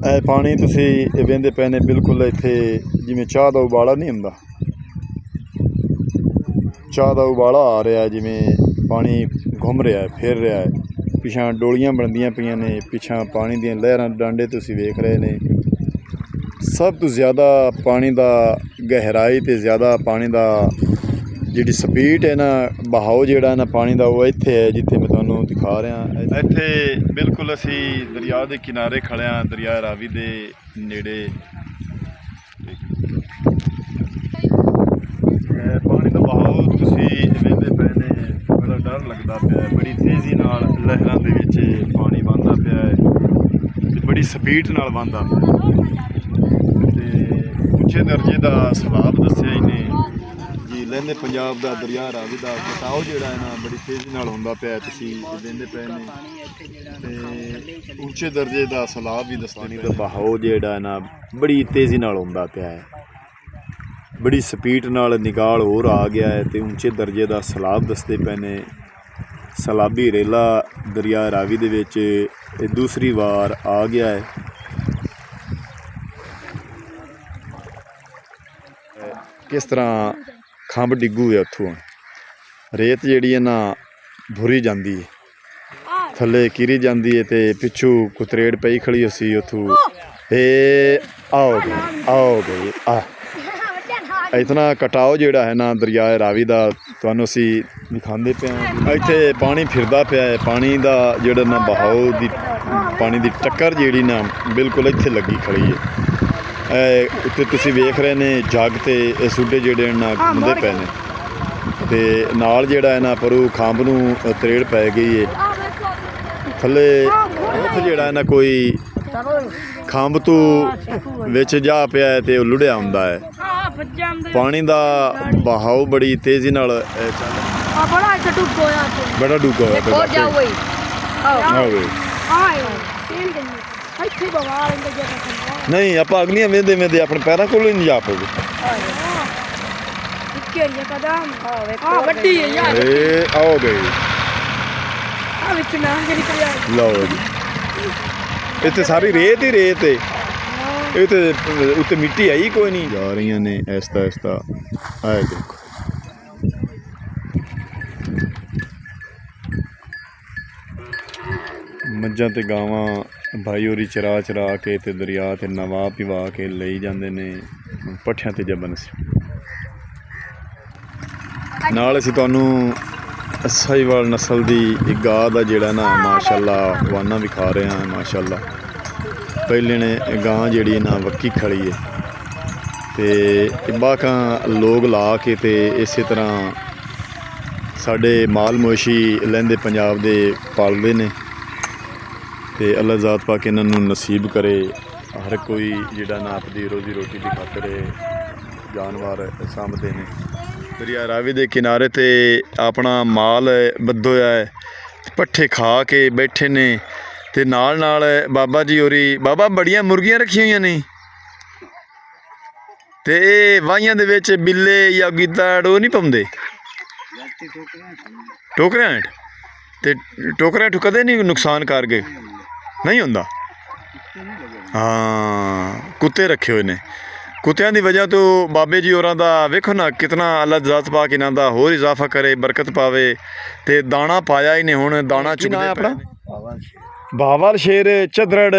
ਇਹ ਪਾਣੀ ਤੁਸੀਂ ਵੇਂਦੇ ਪਏ ਨੇ ਬਿਲਕੁਲ ਇੱਥੇ ਜਿਵੇਂ ਚਾਹ ਦਾ ਉਬਾਲਾ ਨਹੀਂ ਹੁੰਦਾ, ਚਾਹ ਦਾ ਉਬਾਲਾ ਆ ਰਿਹਾ, ਜਿਵੇਂ ਪਾਣੀ ਘੁੰਮ ਰਿਹਾ ਹੈ, ਫਿਰ ਰਿਹਾ ਹੈ। ਪਿੱਛਾਂ ਡੋਲੀਆਂ ਬਣਦੀਆਂ ਪਈਆਂ ਨੇ, ਪਿੱਛਾਂ ਪਾਣੀ ਦੀਆਂ ਲਹਿਰਾਂ ਡਾਂਡੇ ਤੁਸੀਂ ਵੇਖ ਰਹੇ ਨੇ। ਸਭ ਤੋਂ ਜ਼ਿਆਦਾ ਪਾਣੀ ਦਾ ਗਹਿਰਾਈ ਤੇ ਜ਼ਿਆਦਾ ਪਾਣੀ ਦਾ ਜਿਹੜੀ ਸਪੀਡ ਹੈ ਨਾ, ਬਹਾਓ ਜਿਹੜਾ ਨਾ ਪਾਣੀ ਦਾ, ਉਹ ਇੱਥੇ ਹੈ ਜਿੱਥੇ ਮੈਂ ਤੁਹਾਨੂੰ ਦਿਖਾ ਰਿਹਾ। ਇੱਥੇ ਬਿਲਕੁਲ ਅਸੀਂ ਦਰਿਆ ਦੇ ਕਿਨਾਰੇ ਖੜ੍ਹੇ ਹਾਂ, ਦਰਿਆ ਰਾਵੀ ਦੇ ਨੇੜੇ। ਪਾਣੀ ਦਾ ਬਹਾਓ ਤੁਸੀਂ ਵੇਖਦੇ ਪਏ ਨੇ, ਬੜਾ ਡਰ ਲੱਗਦਾ ਪਿਆ, ਬੜੀ ਤੇਜ਼ੀ ਨਾਲ ਲਹਿਰਾਂ ਦੇ ਵਿੱਚ ਪਾਣੀ ਵਗਦਾ ਪਿਆ ਹੈ ਤੇ ਬੜੀ ਸਪੀਡ ਨਾਲ ਵਗਦਾ ਪਿਆ ਤੇ ਉੱਚੇ ਦਰਜੇ ਦਾ ਸੈਲਾਬ ਦੱਸਿਆ ਇਹਨੇ ਜੀ। ਲਹਿੰਦੇ ਪੰਜਾਬ ਦਾ ਦਰਿਆ ਰਾਵੀ ਦਾ ਕਟਾਓ ਜਿਹੜਾ ਹੈ ਨਾ ਬੜੀ ਤੇਜ਼ੀ ਨਾਲ ਹੁੰਦਾ ਪਿਆ, ਤੁਸੀਂ ਵੇਖਦੇ ਪਏ ਨੇ, ਤੇ ਉੱਚੇ ਦਰਜੇ ਦਾ ਸੈਲਾਬ ਵੀ ਦੱਸਦਾ। ਪਾਣੀ ਦਾ ਬਹਾਓ ਜਿਹੜਾ ਹੈ ਨਾ ਬੜੀ ਤੇਜ਼ੀ ਨਾਲ ਹੁੰਦਾ ਪਿਆ ਹੈ, ਬੜੀ ਸਪੀਡ ਨਾਲ ਨਿਗਾਲ ਹੋਰ ਆ ਗਿਆ ਹੈ ਤੇ ਉੱਚੇ ਦਰਜੇ ਦਾ ਸੈਲਾਬ ਦੱਸਦੇ ਪਏ ਨੇ। ਸੈਲਾਬੀ ਰੇਲਾ ਦਰਿਆ ਰਾਵੀ ਦੇ ਵਿੱਚ ਇਹ ਦੂਸਰੀ ਵਾਰ ਆ ਗਿਆ ਹੈ। ਕਿਸ ਤਰ੍ਹਾਂ ਖੰਭ ਡਿੱਗੂ ਹੈ, ਉੱਥੋਂ ਰੇਤ ਜਿਹੜੀ ਹੈ ਨਾ ਭੁਰੀ ਜਾਂਦੀ ਹੈ, ਥੱਲੇ ਕਿਰੀ ਜਾਂਦੀ ਹੈ ਤੇ ਪਿੱਛੋਂ ਕੁਤਰੇੜ ਪਈ ਖੜੀ ਹੋਸੀ ਉੱਥੋਂ। ਇਹ ਆਓ ਗਏ ਆ ਇਤਨਾ ਕਟਾਓ ਜਿਹੜਾ ਹੈ ਨਾ ਦਰਿਆ ਰਾਵੀ ਦਾ ਤੁਹਾਨੂੰ ਅਸੀਂ ਦਿਖਾਉਂਦੇ ਪਏ ਹਾਂ। ਇੱਥੇ ਪਾਣੀ ਫਿਰਦਾ ਪਿਆ ਹੈ, ਪਾਣੀ ਦਾ ਜਿਹੜਾ ਨਾ ਬਹਾਓ ਦੀ ਪਾਣੀ ਦੀ ਟੱਕਰ ਜਿਹੜੀ ਨਾ ਬਿਲਕੁਲ ਇੱਥੇ ਲੱਗੀ ਖੜੀ ਹੈ। ਉੱਤੇ ਤੁਸੀਂ ਵੇਖ ਰਹੇ ਨੇ ਜੱਗ ਤੇ ਇਹ ਸੁੱਡੇ ਜਿਹੜੇ ਨਾ ਘੁੰਮਦੇ ਪਏ ਨੇ ਤੇ ਨਾਲ ਜਿਹੜਾ ਹੈ ਨਾ ਪਰੂ ਖੰਭ ਨੂੰ ਤਰੇੜ ਪੈ ਗਈ ਹੈ। ਥੱਲੇ ਉੱਥੇ ਜਿਹੜਾ ਹੈ ਨਾ ਕੋਈ ਖੰਭ ਤੋਂ ਵਿੱਚ ਜਾ ਪਿਆ ਹੈ ਤੇ ਉਹ ਲੁੜਿਆ ਹੁੰਦਾ ਹੈ। ਪਾਣੀ ਦਾ ਬਹਾਓ ਬੜੀ ਤੇਜ਼ੀ ਨਾਲ ਚੱਲ ਬੜਾ ਡੂੰਘਾ ਹੋਇਆ। ਨਹੀਂ ਆਪਾਂ ਅਗਲੀਆਂ ਵੇਂਦੇ ਆਪਣੇ ਪੈਰਾਂ ਕੋਲ ਹੀ ਨਹੀਂ ਜਾ ਪਊਗੇ। ਆਓ ਗਏ ਲਓ ਜੀ, ਇੱਥੇ ਸਾਰੀ ਰੇਤ ਹੀ ਰੇਤ ਹੈ, ਇਹ ਤੇ ਉੱਤੇ ਮਿੱਟੀ ਆਈ ਕੋਈ ਨਹੀਂ। ਜਾ ਰਹੀਆਂ ਨੇ ਐਸਤਾ ਐਸਤਾ ਆਏ ਦੇਖੋ। ਮੱਝਾਂ ਤੇ ਗਾਵਾਂ ਭਾਈ ਹੋਰੀ ਚਰਾ ਚਰਾ ਕੇ ਤੇ ਦਰਿਆ ਤੇ ਨਵਾ ਪਿਵਾ ਕੇ ਲਈ ਜਾਂਦੇ ਨੇ ਪੱਠਿਆਂ ਤੇ ਜਬਨ ਸੀ। ਨਾਲ ਅਸੀਂ ਤੁਹਾਨੂੰ ਸਾਹੀਵਾਲ ਨਸਲ ਦੀ ਇੱਕ ਗਾਂ ਦਾ ਜਿਹੜਾ ਨਾ ਮਾਸ਼ਾਅੱਲਾ ਵਾਨਾ ਵਿਖਾ ਰਹੇ ਹਾਂ। ਮਾਸ਼ਾਅੱਲਾ ਪਹਿਲੇ ਨੇ ਗਾਂ ਜਿਹੜੀ ਨਾ ਵੱਕੀ ਖੜੀ ਹੈ ਤੇ ਬਾਕਾਂ ਲੋਕ ਲਾ ਕੇ ਤੇ ਇਸੇ ਤਰ੍ਹਾਂ ਸਾਡੇ ਮਾਲ ਮੋਸ਼ੀ ਲਹਿੰਦੇ ਪੰਜਾਬ ਦੇ ਪਾਲਦੇ ਨੇ ਤੇ ਅੱਲਾਹ ਜ਼ਾਤ ਪਾਕ ਇਹਨਾਂ ਨੂੰ ਨਸੀਬ ਕਰੇ। ਹਰ ਕੋਈ ਜਿਹੜਾ ਨਾ ਆਪਦੀ ਰੋਜ਼ੀ ਰੋਟੀ ਦੀ ਖਾਤਰ ਜਾਨਵਰ ਸਾਂਭਦੇ ਨੇ। ਦਰਿਆ ਰਾਵੀ ਦੇ ਕਿਨਾਰੇ ਤੇ ਆਪਣਾ ਮਾਲ ਬੱਧ ਹੋਇਆ ਹੈ, ਪੱਠੇ ਖਾ ਕੇ ਬੈਠੇ ਨੇ ਤੇ ਨਾਲ ਨਾਲ ਬਾਬਾ ਜੀ ਹੋਰੀ ਬਾਬਾ ਬੜੀਆਂ ਮੁਰਗੀਆਂ ਰੱਖੀਆਂ ਹੋਈਆਂ ਨੇ ਤੇ ਇਹ ਵਾਹੀਆਂ ਦੇ ਵਿੱਚ ਬਿੱਲੇ ਜਾਂ ਗਿੱਦੜ ਉਹ ਨਹੀਂ ਪਾਉਂਦੇ ਟੋਕਰਿਆਂ ਹੇਠ, ਤੇ ਟੋਕਰਿਆਂ ਹੇਠ ਕਦੇ ਨਹੀਂ ਨੁਕਸਾਨ ਕਰ ਗਏ ਨਹੀਂ ਹੁੰਦਾ। ਹਾਂ ਕੁੱਤੇ ਰੱਖੇ ਹੋਏ ਨੇ, ਕੁੱਤਿਆਂ ਦੀ ਵਜ੍ਹਾ ਤੋਂ ਬਾਬੇ ਜੀ ਹੋਰਾਂ ਦਾ ਵੇਖੋ ਨਾ ਕਿਤਨਾ ਅੱਲਾਹ ਜ਼ਾਤ ਪਾਕ ਇਹਨਾਂ ਦਾ ਹੋਰ ਇਜ਼ਾਫਾ ਕਰੇ, ਬਰਕਤ ਪਾਵੇ। ਤੇ ਦਾਣਾ ਪਾਇਆ ਹੀ ਨੇ, ਹੁਣ ਦਾਣਾ ਚੁਗਦੇ ਆਪਣਾ ਬਾਵਲ ਸ਼ੇਰ ਚਦਰੜ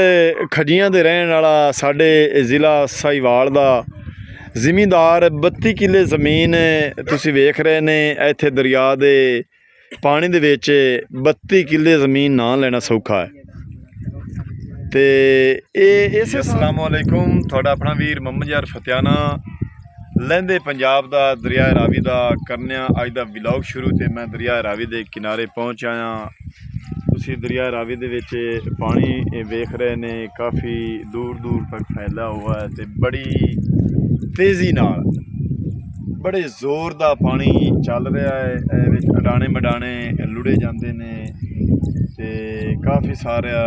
ਖਜੀਆਂ ਦੇ ਰਹਿਣ ਵਾਲਾ ਸਾਡੇ ਜ਼ਿਲ੍ਹਾ ਸਾਹੀਵਾਲ ਦਾ ਜ਼ਿਮੀਂਦਾਰ। 32 ਕਿੱਲੇ ਜ਼ਮੀਨ ਤੁਸੀਂ ਵੇਖ ਰਹੇ ਨੇ ਇੱਥੇ ਦਰਿਆ ਦੇ ਪਾਣੀ ਦੇ ਵਿੱਚ। 32 ਕਿੱਲੇ ਜ਼ਮੀਨ ਨਾ ਲੈਣਾ ਸੌਖਾ ਹੈ ਤੇ ਇਹ ਇਸ ਅਸਲਾਮ ਵਾਲੇਕੁਮ, ਤੁਹਾਡਾ ਆਪਣਾ ਵੀਰ ਮੁਹੰਮਦ ਯਾਰ ਫਤਿਆਣਾ ਲਹਿੰਦੇ ਪੰਜਾਬ ਦਾ ਦਰਿਆ ਰਾਵੀ ਦਾ ਕਰਨਿਆ ਅੱਜ ਦਾ ਵਲੌਗ ਸ਼ੁਰੂ। ਤੇ ਮੈਂ ਦਰਿਆ ਰਾਵੀ ਦੇ ਕਿਨਾਰੇ ਪਹੁੰਚ ਆਇਆ। ਤੁਸੀਂ ਦਰਿਆ ਰਾਵੀ ਦੇ ਵਿੱਚ ਪਾਣੀ ਵੇਖ ਰਹੇ ਨੇ, ਕਾਫੀ ਦੂਰ ਦੂਰ ਤੱਕ ਫੈਲਿਆ ਹੋਇਆ ਹੈ ਤੇ ਬੜੀ ਤੇਜ਼ੀ ਨਾਲ ਬੜੇ ਜ਼ੋਰ ਦਾ ਪਾਣੀ ਚੱਲ ਰਿਹਾ ਹੈ। ਇਹ ਵਿੱਚ ਅਡਾਣੇ ਮਡਾਣੇ ਲੁੜੇ ਜਾਂਦੇ ਨੇ ਤੇ ਕਾਫੀ ਸਾਰਾ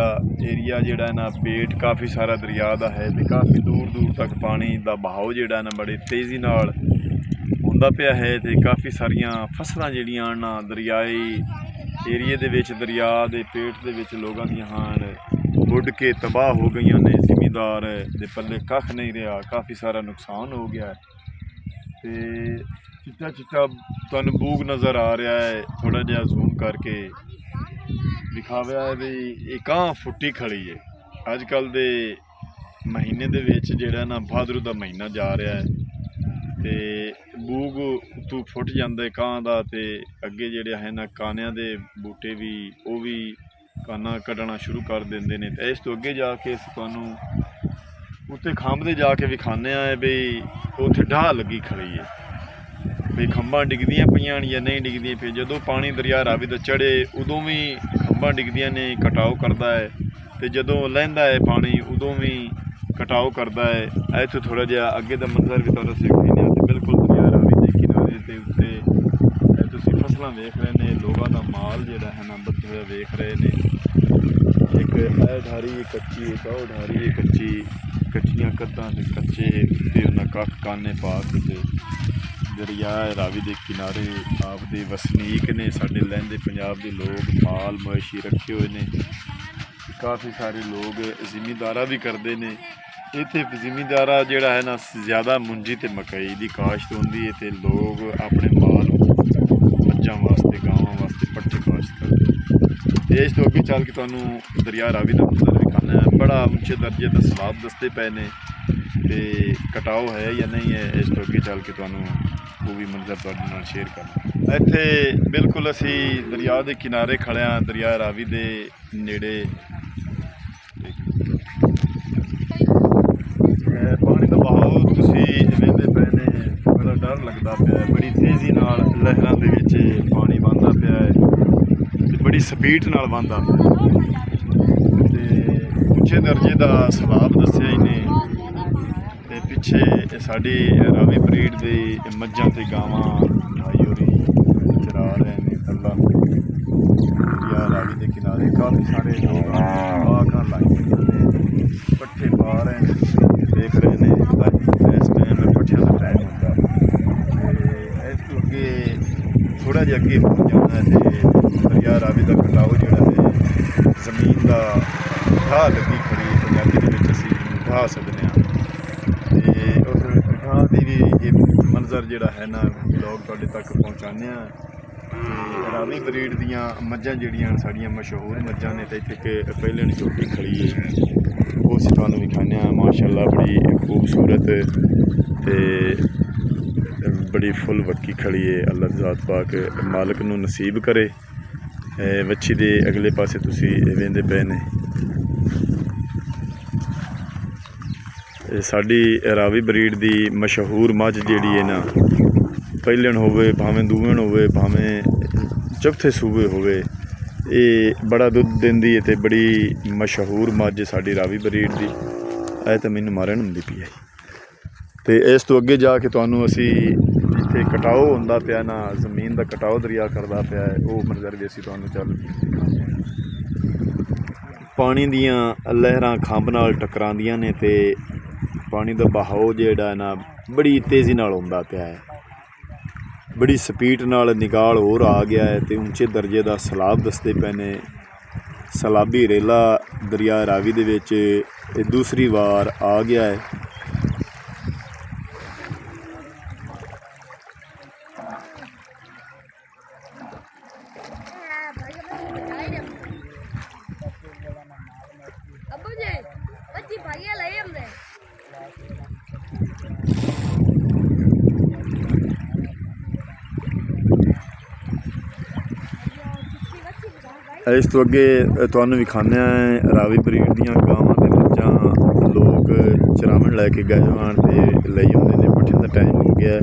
ਏਰੀਆ ਜਿਹੜਾ ਨਾ ਪੇਟ ਕਾਫੀ ਸਾਰਾ ਦਰਿਆ ਦਾ ਹੈ ਤੇ ਕਾਫੀ ਦੂਰ ਦੂਰ ਤੱਕ ਪਾਣੀ ਦਾ ਬਹਾਓ ਜਿਹੜਾ ਨਾ ਬੜੀ ਤੇਜ਼ੀ ਨਾਲ ਹੁੰਦਾ ਪਿਆ ਹੈ ਤੇ ਕਾਫੀ ਸਾਰੀਆਂ ਫਸਲਾਂ ਜਿਹੜੀਆਂ ਨਾ ਦਰਿਆਈ ਏਰੀਏ ਦੇ ਵਿੱਚ ਦਰਿਆ ਦੇ ਪੇਟ ਦੇ ਵਿੱਚ ਲੋਕਾਂ ਦੀਆਂ ਹਨ। ਉੱਡ ਕੇ ਤਬਾਹ ਹੋ ਗਈਆਂ ਨੇ। ਜ਼ਿਮੀਂਦਾਰ ਦੇ ਪੱਲੇ ਕੱਖ ਨਹੀਂ ਰਿਹਾ, ਕਾਫੀ ਸਾਰਾ ਨੁਕਸਾਨ ਹੋ ਗਿਆ। ਤੇ ਚਿੱਟਾ ਚਿੱਟਾ ਤੁਹਾਨੂੰ ਬੂਗ ਨਜ਼ਰ ਆ ਰਿਹਾ ਹੈ, ਥੋੜਾ ਜਿਹਾ ਜ਼ੂਮ ਕਰਕੇ ਦਿਖਾਇਆ ਹੈ ਵੀ ਇਹ ਕਾਂ ਫੁੱਟੀ ਖੜੀ ਹੈ। ਅੱਜ ਕੱਲ੍ਹ ਦੇ ਮਹੀਨੇ ਦੇ ਵਿੱਚ ਜਿਹੜਾ ਨਾ ਭਾਦਰੂ ਦਾ ਮਹੀਨਾ ਜਾ ਰਿਹਾ ਹੈ ਤੇ ਬੂਗ ਉੱਤੋਂ ਫੁੱਟ ਜਾਂਦਾ ਕਾਂ ਦਾ। ਤੇ ਅੱਗੇ ਜਿਹੜੇ ਹੈ ਨਾ ਕਾਨਿਆਂ ਦੇ ਬੂਟੇ ਵੀ ਉਹ ਵੀ ਕਾਨਾ ਕੱਢਣਾ ਸ਼ੁਰੂ ਕਰ ਦਿੰਦੇ ਨੇ। ਤੇ ਇਸ ਤੋਂ ਅੱਗੇ ਜਾ ਕੇ ਅਸੀਂ ਤੁਹਾਨੂੰ ਉੱਤੇ ਖੰਭ 'ਤੇ ਜਾ ਕੇ ਵਿਖਾਉਂਦੇ ਹਾਂ ਬਈ ਉੱਥੇ ਢਾਹ ਲੱਗੀ ਖੜੀ ਹੈ, ਵੀ ਖੰਭਾਂ ਡਿੱਗਦੀਆਂ ਪਈਆਂ ਜਾਂ ਨਹੀਂ ਡਿੱਗਦੀਆਂ ਪਈਆਂ। ਜਦੋਂ ਪਾਣੀ ਦਰਿਆ ਰਾਵੀ ਦਾ ਚੜ੍ਹੇ ਉਦੋਂ ਵੀ ਖੰਭਾਂ ਡਿੱਗਦੀਆਂ ਨੇ, ਕਟਾਓ ਕਰਦਾ ਹੈ। ਤੇ ਜਦੋਂ ਲਹਿੰਦਾ ਹੈ ਪਾਣੀ ਉਦੋਂ ਵੀ ਕਟਾਓ ਕਰਦਾ ਹੈ। ਇੱਥੋਂ ਥੋੜ੍ਹਾ ਜਿਹਾ ਅੱਗੇ ਦਾ ਮੰਜ਼ਰ ਵੀ ਤੁਹਾਨੂੰ ਅਸੀਂ ਵਿਖਾਉਂਦੇ ਹਾਂ। ਤੇ ਬਿਲਕੁਲ ਦਰਿਆ ਰਾਵੀ ਦੇ ਕਿਨਾਰੇ ਦੇ ਉੱਤੇ ਤੁਸੀਂ ਫਸਲਾਂ ਵੇਖ ਰਹੇ ਨੇ, ਲੋਕਾਂ ਦਾ ਮਾਲ ਜਿਹੜਾ ਹੈ ਨਾ ਬੱਧਾ ਹੋਇਆ ਵੇਖ ਰਹੇ ਨੇ। ਇੱਕ ਇਹ ਢਾਰੀ ਕੱਚੀ, ਇੱਕ ਉਹ ਢਾਰੀ ਕੱਚੀ, ਕੱਚੀਆਂ ਕੰਧਾਂ ਦੇ ਕੱਚੇ ਤੇ ਉਹਨਾਂ ਕੱਖ ਕਾਨੇ ਪਾ ਕੇ ਦਰਿਆ ਰਾਵੀ ਦੇ ਕਿਨਾਰੇ ਆਪਦੇ ਵਸਨੀਕ ਨੇ, ਸਾਡੇ ਲਹਿੰਦੇ ਪੰਜਾਬ ਦੇ ਲੋਕ ਮਾਲ ਮਵੇਸ਼ੀ ਰੱਖੇ ਹੋਏ ਨੇ। ਕਾਫੀ ਸਾਰੇ ਲੋਕ ਜ਼ਿਮੀਂਦਾਰਾ ਵੀ ਕਰਦੇ ਨੇ ਇੱਥੇ। ਜ਼ਿਮੀਂਦਾਰਾ ਜਿਹੜਾ ਹੈ ਨਾ ਜ਼ਿਆਦਾ ਮੁੰਜੀ ਅਤੇ ਮਕਈ ਦੀ ਕਾਸ਼ਤ ਹੁੰਦੀ ਹੈ, ਅਤੇ ਲੋਕ ਆਪਣੇ ਮਾਲ ਮੱਝਾਂ ਵਾਸਤੇ ਗਾਵਾਂ ਵਾਸਤੇ ਪੱਠੇ ਕਾਸ਼ਤ ਕਰਦੇ। ਤੇ ਇਸ ਤੋਂ ਅੱਗੇ ਚੱਲ ਕੇ ਤੁਹਾਨੂੰ ਦਰਿਆ ਰਾਵੀ ਦਾ ਮੰਜ਼ਰ ਦਿਖਾਉਣਾ ਹੈ। ਬੜਾ ਉੱਚੇ ਦਰਜੇ ਦਾ ਸਲਾਬ ਦੱਸਦੇ ਪਏ ਨੇ ਤੇ ਕਟਾਓ ਹੈ ਜਾਂ ਨਹੀਂ ਹੈ, ਇਸ ਤੋਂ ਅੱਗੇ ਚੱਲ ਕੇ ਤੁਹਾਨੂੰ ਉਹ ਵੀ ਮੰਜ਼ਰ ਤੁਹਾਡੇ ਨਾਲ ਸ਼ੇਅਰ ਕਰਨਾ। ਇੱਥੇ ਬਿਲਕੁਲ ਅਸੀਂ ਦਰਿਆ ਦੇ ਕਿਨਾਰੇ ਖੜ੍ਹੇ ਹਾਂ, ਦਰਿਆ ਰਾਵੀ ਦੇ ਨੇੜੇ। ਪਾਣੀ ਦਾ ਬਹਾਓ ਤੁਸੀਂ ਵੇਖਦੇ ਪਏ ਨੇ, ਬੜਾ ਡਰ ਲੱਗਦਾ ਪਿਆ, ਬੜੀ ਤੇਜ਼ੀ ਨਾਲ ਲਹਿਰਾਂ ਦੇ ਵਿੱਚ ਪਾਣੀ ਵਹਿੰਦਾ ਪਿਆ ਹੈ ਤੇ ਬੜੀ ਸਪੀਡ ਨਾਲ ਵਹਿੰਦਾ ਪਿਆ ਤੇ ਉੱਚੇ ਦਰਜੇ ਦਾ ਸਲਾਬ ਦੱਸਿਆ ਇਹਨੇ। ਤੇ ਪਿੱਛੇ ਸਾਡੀ ਰਾਵੀ ਬਰੀਡ ਦੀ ਮੱਝਾਂ ਤੇ ਗਾਵਾਂ ਭਾਈ ਹੋਰੀ ਚਰਾ ਰਹੇ ਨੇ ਥੱਲਾ ਦਰਿਆ ਰਾਵੀ ਦੇ ਕਿਨਾਰੇ। ਕਾਫੀ ਸਾਰੇ ਲੋਕ ਆਖਾਂ ਲਾਈਆਂ ਨੇ, ਪੱਠੇ ਪਾ ਰਹੇ ਨੇ, ਦੇਖ ਰਹੇ ਨੇ। ਇਸ ਟਾਈਮ ਪੱਠਿਆਂ ਦਾ ਟਾਈਮ ਹੁੰਦਾ ਤੇ ਇਸ ਤੋਂ ਅੱਗੇ ਥੋੜ੍ਹਾ ਜਿਹਾ ਅੱਗੇ ਹੋ ਜਾਣਾ ਤੇ ਦਰਿਆ ਰਾਵੀ ਦਾ ਕਟਾਓ ਜਿਹੜਾ ਹੈ ਜ਼ਮੀਨ ਦਾ ਢਾਹ ਲੱਗੀ ਖੜੀ, ਪੰਜਾਬੀ ਦੇ ਵਿੱਚ ਅਸੀਂ ਢਾਹ ਸਕਦੇ ਹਾਂ। ਤੇ ਉਸ ਢਾਹ ਦੀ ਵੀ ਇਹ ਮੰਜ਼ਰ ਜਿਹੜਾ ਹੈ ਨਾ ਲੋਕ ਤੁਹਾਡੇ ਤੱਕ ਪਹੁੰਚਾਉਂਦੇ ਹਾਂ। ਤੇ ਰਾਵੀ ਬਰੀਡ ਦੀਆਂ ਮੱਝਾਂ ਜਿਹੜੀਆਂ ਸਾਡੀਆਂ ਮਸ਼ਹੂਰ ਮੱਝਾਂ ਨੇ, ਤੇ ਇੱਥੇ ਇੱਕ ਪਹਿਲਣ ਝੋਟੀ ਖੜੀ ਹੈ, ਉਹ ਅਸੀਂ ਤੁਹਾਨੂੰ ਵਿਖਾਉਂਦੇ ਹਾਂ। ਮਾਸ਼ਾਅੱਲਾ ਬੜੀ ਖੂਬਸੂਰਤ ਤੇ ਬੜੀ ਫੁੱਲ ਵੱਕੀ ਖੜੀ ਹੈ। ਅੱਲਾ ਜ਼ਾਤ ਪਾਕ ਮਾਲਕ ਨੂੰ ਨਸੀਬ ਕਰੇ। ਵੱਛੀ ਦੇ ਅਗਲੇ ਪਾਸੇ ਤੁਸੀਂ ਵੇਖਦੇ ਪਏ ਨੇ ਸਾਡੀ ਰਾਵੀ ਬਰੀਡ ਦੀ ਮਸ਼ਹੂਰ ਮੱਝ ਜਿਹੜੀ ਹੈ ਨਾ, ਪਹਿਲਣ ਹੋਵੇ ਭਾਵੇਂ ਦੂਵਣ ਹੋਵੇ ਭਾਵੇਂ ਚੌਥੇ ਸੂਬੇ ਹੋਵੇ, ਇਹ ਬੜਾ ਦੁੱਧ ਦਿੰਦੀ ਹੈ ਤੇ ਬੜੀ ਮਸ਼ਹੂਰ ਮੱਝ ਸਾਡੀ ਰਾਵੀ ਬਰੀਡ ਦੀ। ਇਹ ਤਾਂ ਮੈਨੂੰ ਮਾਰਨ ਹੁੰਦੀ ਪਈ ਹੈ। ਤੇ ਇਸ ਤੋਂ ਅੱਗੇ ਜਾ ਕੇ ਤੁਹਾਨੂੰ ਅਸੀਂ ਜਿੱਥੇ ਕਟਾਓ ਹੁੰਦਾ ਪਿਆ ਨਾ, ਜ਼ਮੀਨ ਦਾ ਕਟਾਓ ਦਰਿਆ ਕਰਦਾ ਪਿਆ ਹੈ, ਉਹ ਮੰਜ਼ਰ ਵੀ ਅਸੀਂ ਤੁਹਾਨੂੰ ਚੱਲ ਪਾਣੀ ਦੀਆਂ ਲਹਿਰਾਂ ਖੰਭ ਨਾਲ ਟਕਰਾਉਂਦੀਆਂ ਨੇ ਤੇ ਪਾਣੀ ਦਾ ਬਹਾਓ ਜਿਹੜਾ ਨਾ ਬੜੀ ਤੇਜ਼ੀ ਨਾਲ ਹੁੰਦਾ ਪਿਆ ਹੈ, ਬੜੀ ਸਪੀਡ ਨਾਲ ਨਿਕਾਲ ਹੋਰ ਆ ਗਿਆ ਹੈ। ਤੇ ਉੱਚੇ ਦਰਜੇ ਦਾ ਸਲਾਬ ਦੱਸਦੇ ਪਏ ਨੇ। ਸਲਾਬੀ ਰੇਲਾ ਦਰਿਆ ਰਾਵੀ ਦੇ ਵਿੱਚ ਇਹ ਦੂਸਰੀ ਵਾਰ ਆ ਗਿਆ ਹੈ। ਇਸ ਤੋਂ ਅੱਗੇ ਤੁਹਾਨੂੰ ਵਿਖਾਉਂਦੇ ਹਾਂ ਰਾਵੀ ਬਰੀਡ ਦੀਆਂ ਗਾਵਾਂ ਤੇ ਮੱਝਾਂ ਲੋਕ ਚਰਾਵਣ ਲੈ ਕੇ ਗਏ ਜਾਣ ਤੇ ਲਈ ਆਉਂਦੇ ਨੇ। ਪੱਠਿਆਂ ਦਾ ਟਾਈਮ ਹੋ ਗਿਆ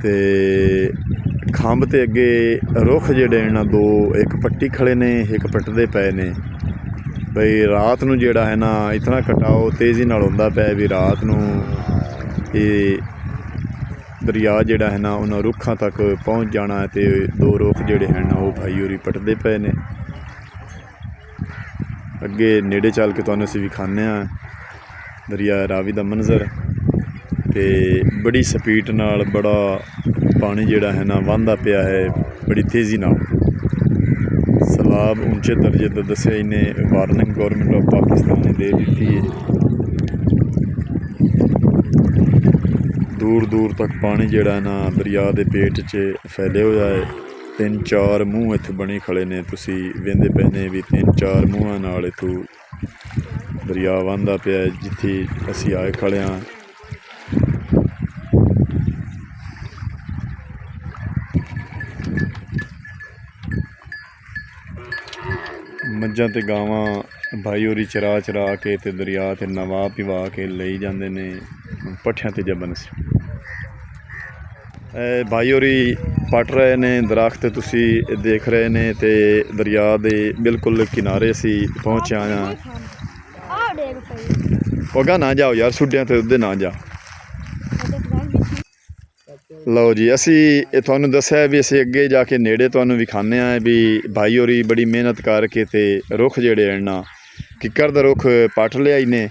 ਤੇ ਖੰਭ ਤੇ ਅੱਗੇ ਰੁੱਖ ਜਿਹੜੇ ਨਾ ਦੋ, ਇੱਕ ਪੱਟੀ ਖੜੇ ਨੇ, ਇੱਕ ਪੱਟਦੇ ਪਏ ਨੇ। ਬਈ ਰਾਤ ਨੂੰ ਜਿਹੜਾ ਹੈ ਨਾ ਇਤਨਾ ਕਟਾਓ ਤੇਜ਼ੀ ਨਾਲ ਹੁੰਦਾ ਪਿਆ ਵੀ ਰਾਤ ਨੂੰ ਇਹ ਦਰਿਆ ਜਿਹੜਾ ਹੈ ਨਾ ਉਹਨਾਂ ਰੁੱਖਾਂ ਤੱਕ ਪਹੁੰਚ ਜਾਣਾ ਹੈ। ਤੇ ਦੋ ਰੁੱਖ ਜਿਹੜੇ ਹਨ ਉਹ ਭਾਈ ਹੋਰੀ ਪੱਟਦੇ ਪਏ ਨੇ। ਅੱਗੇ ਨੇੜੇ ਚੱਲ ਕੇ ਤੁਹਾਨੂੰ ਅਸੀਂ ਵਿਖਾਉਂਦੇ ਹਾਂ ਦਰਿਆ ਰਾਵੀ ਦਾ ਮੰਜ਼ਰ। ਤੇ ਬੜੀ ਸਪੀਡ ਨਾਲ ਬੜਾ ਪਾਣੀ ਜਿਹੜਾ ਹੈ ਨਾ ਵਹਿੰਦਾ ਪਿਆ ਹੈ ਬੜੀ ਤੇਜ਼ੀ ਨਾਲ। ਸਲਾਬ ਉੱਚੇ ਦਰਜੇ ਦਾ ਦੱਸਿਆ ਇਹਨੇ ਵਾਰਨਿੰਗ ਗੌਰਮੈਂਟ ਆਫ ਪਾਕਿਸਤਾਨ ਨੇ ਦੇ ਦਿੱਤੀ ਹੈ। ਦੂਰ ਦੂਰ ਤੱਕ ਪਾਣੀ ਜਿਹੜਾ ਨਾ ਦਰਿਆ ਦੇ ਪੇਟ 'ਚ ਫੈਲਿਆ ਹੋਇਆ ਹੈ। 3-4 ਮੂੰਹ ਇੱਥੇ ਬਣੇ ਖੜੇ ਨੇ, ਤੁਸੀਂ ਵੇਂਦੇ ਪਏ ਨੇ ਵੀ 3-4 ਮੂੰਹਾਂ ਨਾਲ ਇੱਥੋਂ ਦਰਿਆ ਵਹਿੰਦਾ ਪਿਆ ਜਿੱਥੇ ਅਸੀਂ ਆਏ ਖੜੇ ਹਾਂ। ਮੱਝਾਂ ਤੇ ਗਾਵਾਂ ਭਾਈ ਹੋਰੀ ਚਰਾ ਚਰਾ ਕੇ ਤੇ ਦਰਿਆ ਤੇ ਨਵਾ ਪਿਵਾ ਕੇ ਲਈ ਜਾਂਦੇ ਨੇ ਪੱਠਿਆਂ ਤੇ ਜਬਨ ਸੀ। ਭਾਈ ਹੋਰੀ ਪੱਟ ਰਹੇ ਨੇ ਦਰਖਤ, ਤੁਸੀਂ ਦੇਖ ਰਹੇ ਨੇ ਤੇ ਦਰਿਆ ਦੇ ਬਿਲਕੁਲ ਕਿਨਾਰੇ ਅਸੀਂ ਪਹੁੰਚ ਆਏ ਹਾਂ। ਪਗਾ ਨਾ ਜਾਓ ਯਾਰ, ਸੁੱਡਿਆਂ ਤੇ ਉਹਦੇ ਨਾ ਜਾ। ਲਓ ਜੀ, ਅਸੀਂ ਤੁਹਾਨੂੰ ਦੱਸਿਆ ਵੀ ਅਸੀਂ ਅੱਗੇ ਜਾ ਕੇ ਨੇੜੇ ਤੁਹਾਨੂੰ ਵਿਖਾਉਂਦੇ ਹਾਂ ਵੀ ਭਾਈ ਹੋਰੀ ਬੜੀ ਮਿਹਨਤ ਕਰਕੇ ਤੇ ਰੁੱਖ ਜਿਹੜੇ ਹਨ ਕਿੱਕਰ ਦਾ ਰੁੱਖ ਪੱਟ ਲਿਆ ਇਹਨੇ,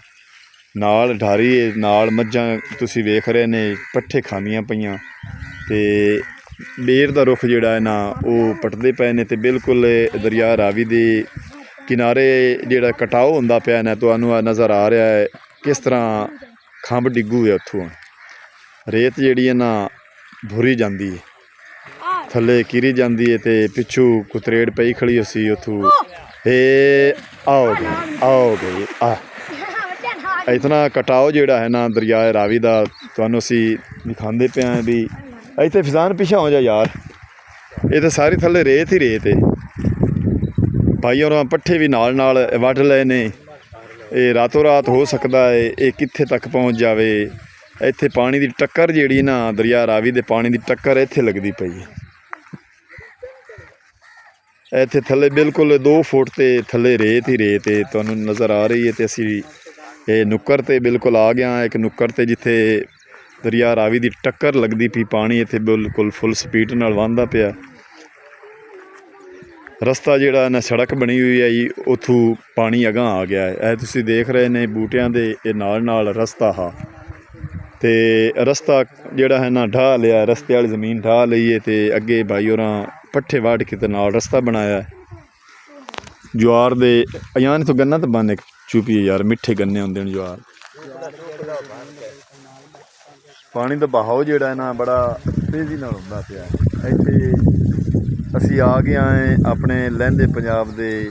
ਨਾਲ ਢਾਰੀ ਨਾਲ ਮੱਝਾਂ ਤੁਸੀਂ ਵੇਖ ਰਹੇ ਨੇ ਪੱਠੇ ਖਾਂਦੀਆਂ ਪਈਆਂ ਤੇ ਬੇਰ ਦਾ ਰੁੱਖ ਜਿਹੜਾ ਹੈ ਨਾ ਉਹ ਪੱਟਦੇ ਪਏ ਨੇ ਤੇ ਬਿਲਕੁਲ ਦਰਿਆ ਰਾਵੀ ਦੇ ਕਿਨਾਰੇ ਜਿਹੜਾ ਕਟਾਓ ਹੁੰਦਾ ਪਿਆ ਨਾ ਤੁਹਾਨੂੰ ਨਜ਼ਰ ਆ ਰਿਹਾ ਹੈ ਕਿਸ ਤਰ੍ਹਾਂ ਖੰਭ ਡਿੱਗੂ ਹੈ। ਉੱਥੋਂ ਰੇਤ ਜਿਹੜੀ ਹੈ ਨਾ ਭੁਰੀ ਜਾਂਦੀ ਹੈ, ਥੱਲੇ ਕਿਰੀ ਜਾਂਦੀ ਹੈ ਤੇ ਪਿੱਛੋਂ ਕੁਤਰੇੜ ਪਈ ਖੜੀ ਸੀ ਉੱਥੋਂ। ਆਓਗੇ ਇਤਨਾ ਕਟਾਓ ਜਿਹੜਾ ਹੈ ਨਾ ਦਰਿਆ ਰਾਵੀ ਦਾ ਤੁਹਾਨੂੰ ਅਸੀਂ ਦਿਖਾਉਂਦੇ ਪਏ ਹਾਂ ਵੀ ਇੱਥੇ ਫਿਜ਼ਾਨ ਪਿੱਛੇ ਹੋ ਜਾ ਯਾਰ, ਇਹ ਤਾਂ ਸਾਰੀ ਥੱਲੇ ਰੇਤ ਹੀ ਰੇਤ ਹੈ। ਭਾਈ ਹੋਰਾਂ ਪੱਠੇ ਵੀ ਨਾਲ ਨਾਲ ਵੱਢ ਲਏ ਨੇ, ਇਹ ਰਾਤੋਂ ਰਾਤ ਹੋ ਸਕਦਾ ਹੈ ਇਹ ਕਿੱਥੇ ਤੱਕ ਪਹੁੰਚ ਜਾਵੇ। ਇੱਥੇ ਪਾਣੀ ਦੀ ਟੱਕਰ ਜਿਹੜੀ ਨਾ ਦਰਿਆ ਰਾਵੀ ਦੇ ਪਾਣੀ ਦੀ ਟੱਕਰ ਇੱਥੇ ਲੱਗਦੀ ਪਈ ਹੈ। ਇੱਥੇ ਥੱਲੇ ਬਿਲਕੁਲ 2 ਫੁੱਟ ਤੇ ਥੱਲੇ ਰੇਤ ਹੀ ਰੇਤ ਹੈ ਤੁਹਾਨੂੰ ਨਜ਼ਰ ਆ ਰਹੀ ਹੈ। ਤੇ ਅਸੀਂ ਇਹ ਨੁੱਕਰ ਤੇ ਬਿਲਕੁਲ ਆ ਗਿਆ, ਇੱਕ ਨੁੱਕਰ ਤੇ ਜਿੱਥੇ ਦਰਿਆ ਰਾਵੀ ਦੀ ਟੱਕਰ ਲੱਗਦੀ ਪਈ, ਪਾਣੀ ਇੱਥੇ ਬਿਲਕੁਲ ਫੁੱਲ ਸਪੀਡ ਨਾਲ ਵਹਿੰਦਾ ਪਿਆ। ਰਸਤਾ ਜਿਹੜਾ ਨਾ ਸੜਕ ਬਣੀ ਹੋਈ ਹੈ ਜੀ, ਉੱਥੋਂ ਪਾਣੀ ਅਗਾਂਹ ਆ ਗਿਆ ਹੈ। ਇਹ ਤੁਸੀਂ ਦੇਖ ਰਹੇ ਨੇ ਬੂਟਿਆਂ ਦੇ ਇਹ ਨਾਲ ਨਾਲ ਰਸਤਾ ਹਾ ਤੇ ਰਸਤਾ ਜਿਹੜਾ ਹੈ ਨਾ ਢਾਹ ਲਿਆ, ਰਸਤੇ ਵਾਲੀ ਜ਼ਮੀਨ ਢਾਹ ਲਈ ਹੈ ਤੇ ਅੱਗੇ ਭਾਈ ਹੋਰਾਂ ਪੱਠੇ ਵੱਢ ਕੇ ਤੇ ਨਾਲ ਰਸਤਾ ਬਣਾਇਆ। ਜਵਾਰ ਦੇ ਅਜਾਨ ਤੋਂ ਗੰਨਾ ਤਾਂ ਬੰਨ ਚੁਪੀ ਯਾਰ, ਮਿੱਠੇ ਗੰਨੇ ਹੁੰਦੇ ਨੇ ਜਵਾਰ। ਪਾਣੀ ਦਾ ਬਹਾਓ ਜਿਹੜਾ ਹੈ ਨਾ ਬੜਾ ਤੇਜ਼ੀ ਨਾਲ ਹੁੰਦਾ ਪਿਆ। ਇੱਥੇ ਅਸੀਂ ਆ ਗਏ ਹਾਂ ਆਪਣੇ ਲਹਿੰਦੇ ਪੰਜਾਬ ਦੇ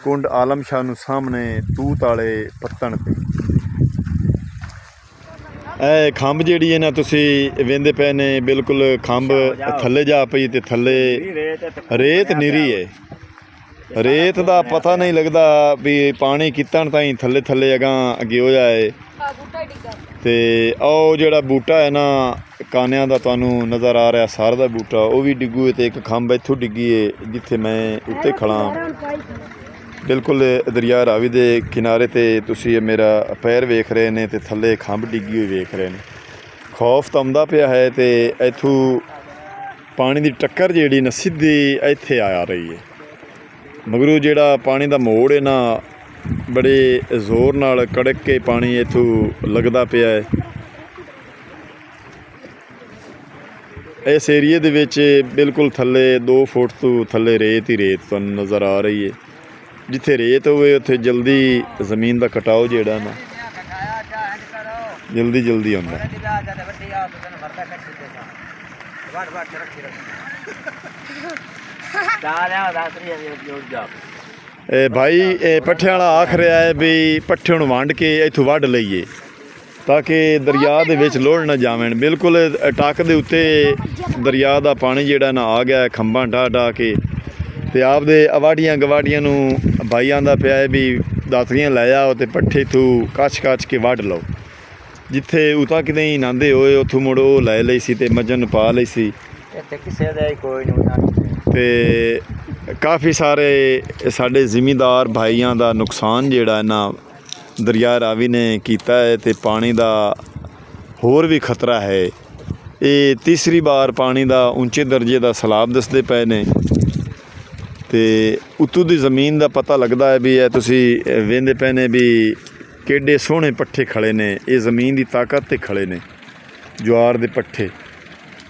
ਕੁੰਡ ਆਲਮ ਸ਼ਾਹ ਨੂੰ ਸਾਹਮਣੇ ਤੂਤ ਵਾਲੇ ਪੱਤਣ ਤੇ। ਇਹ ਖੰਭ ਜਿਹੜੀ ਹੈ ਨਾ ਤੁਸੀਂ ਵੇਂਦੇ ਪਏ ਨੇ ਬਿਲਕੁਲ ਖੰਭ ਥੱਲੇ ਜਾ ਪਈ ਤੇ ਥੱਲੇ ਰੇਤ ਨਿਰੀ ਹੈ। ਰੇਤ ਦਾ ਪਤਾ ਨਹੀਂ ਲੱਗਦਾ ਵੀ ਪਾਣੀ ਕਿਤਣ ਤਾਈਂ ਥੱਲੇ ਥੱਲੇ ਅੱਗੇ ਹੋ ਜਾਏ। ਤੇ ਉਹ ਜਿਹੜਾ ਬੂਟਾ ਹੈ ਨਾ ਕਾਨਿਆਂ ਦਾ ਤੁਹਾਨੂੰ ਨਜ਼ਰ ਆ ਰਿਹਾ, ਸਾਰ ਦਾ ਬੂਟਾ ਉਹ ਵੀ ਡਿੱਗੂ ਹੈ ਤੇ ਇੱਕ ਖੰਭ ਇੱਥੋਂ ਡਿੱਗੀ ਹੈ ਜਿੱਥੇ ਮੈਂ ਉੱਤੇ ਖੜਾ ਬਿਲਕੁਲ ਦਰਿਆ ਰਾਵੀ ਦੇ ਕਿਨਾਰੇ ਤੇ। ਤੁਸੀਂ ਮੇਰਾ ਪੈਰ ਵੇਖ ਰਹੇ ਨੇ ਤੇ ਥੱਲੇ ਖੰਭ ਡਿੱਗੀ ਹੋਈ ਵੇਖ ਰਹੇ ਨੇ। ਖੌਫ ਤਾਂ ਆਉਂਦਾ ਪਿਆ ਹੈ ਤੇ ਇੱਥੋਂ ਪਾਣੀ ਦੀ ਟੱਕਰ ਜਿਹੜੀ ਨਾ ਸਿੱਧੀ ਇੱਥੇ ਆ ਰਹੀ ਹੈ। ਮਗਰੋਂ ਜਿਹੜਾ ਪਾਣੀ ਦਾ ਮੋੜ ਹੈ ਨਾ ਬੜੇ ਜ਼ੋਰ ਨਾਲ ਕੜਕ ਕੇ ਪਾਣੀ ਇੱਥੋਂ ਲੱਗਦਾ ਪਿਆ ਹੈ। ਇਸ ਏਰੀਏ ਦੇ ਵਿੱਚ ਬਿਲਕੁਲ ਥੱਲੇ 2 ਫੁੱਟ ਤੋਂ ਥੱਲੇ ਰੇਤ ਹੀ ਰੇਤ ਤੁਹਾਨੂੰ ਨਜ਼ਰ ਆ ਰਹੀ ਹੈ। ਜਿੱਥੇ ਰੇਤ ਹੋਵੇ ਉੱਥੇ ਜਲਦੀ ਜ਼ਮੀਨ ਦਾ ਕਟਾਓ ਜਿਹੜਾ ਨਾ ਜਲਦੀ ਹੁੰਦਾ। ਭਾਈ ਇਹ ਪੱਠਿਆਂ ਵਾਲਾ ਆਖ ਰਿਹਾ ਹੈ ਵੀ ਪੱਠੇ ਨੂੰ ਵੰਡ ਕੇ ਇੱਥੋਂ ਵੱਢ ਲਈਏ ਤਾਂ ਕਿ ਦਰਿਆ ਦੇ ਵਿੱਚ ਲੋੜ ਨਾ ਜਾਵਣ। ਬਿਲਕੁਲ ਟੱਕ ਦੇ ਉੱਤੇ ਦਰਿਆ ਦਾ ਪਾਣੀ ਜਿਹੜਾ ਨਾ ਆ ਗਿਆ ਖੰਭਾਂ ਢਾਹ ਕੇ ਤੇ ਆਪਦੇ ਆਵਾੜੀਆਂ ਗਵਾੜੀਆਂ ਨੂੰ ਭਾਈ ਆਂਦਾ ਪਿਆ ਹੈ ਵੀ ਦਾਤਰੀਆਂ ਲੈ ਆਓ ਤੇ ਪੱਠੇ ਇੱਥੋਂ ਕੱਚ ਕੇ ਵੱਢ ਲਓ। ਜਿੱਥੇ ਉਤਾਂ ਕਿਤੇ ਹੀ ਨਾਂਦੇ ਹੋਏ ਉੱਥੋਂ ਮੁੜ ਉਹ ਲੈ ਲਈ ਸੀ ਤੇ ਮੱਝਾਂ ਨੂੰ ਪਾ ਲਈ ਸੀ। ਤੇ ਕਾਫੀ ਸਾਰੇ ਸਾਡੇ ਜ਼ਿਮੀਂਦਾਰ ਭਾਈਆਂ ਦਾ ਨੁਕਸਾਨ ਜਿਹੜਾ ਨਾ ਦਰਿਆ ਰਾਵੀ ਨੇ ਕੀਤਾ ਹੈ ਤੇ ਪਾਣੀ ਦਾ ਹੋਰ ਵੀ ਖਤਰਾ ਹੈ। ਇਹ ਤੀਸਰੀ ਵਾਰ ਪਾਣੀ ਦਾ ਉੱਚੇ ਦਰਜੇ ਦਾ ਸੈਲਾਬ ਦੱਸਦੇ ਪਏ ਨੇ ਤੇ ਉੱਤੋਂ ਦੀ ਜ਼ਮੀਨ ਦਾ ਪਤਾ ਲੱਗਦਾ ਹੈ ਵੀ ਇਹ ਤੁਸੀਂ ਵੇਂਦੇ ਪਏ ਨੇ ਵੀ ਕਿੱਡੇ ਸੋਹਣੇ ਪੱਠੇ ਖੜੇ ਨੇ। ਇਹ ਜ਼ਮੀਨ ਦੀ ਤਾਕਤ ਤੇ ਖੜੇ ਨੇ ਜਵਾਰ ਦੇ ਪੱਠੇ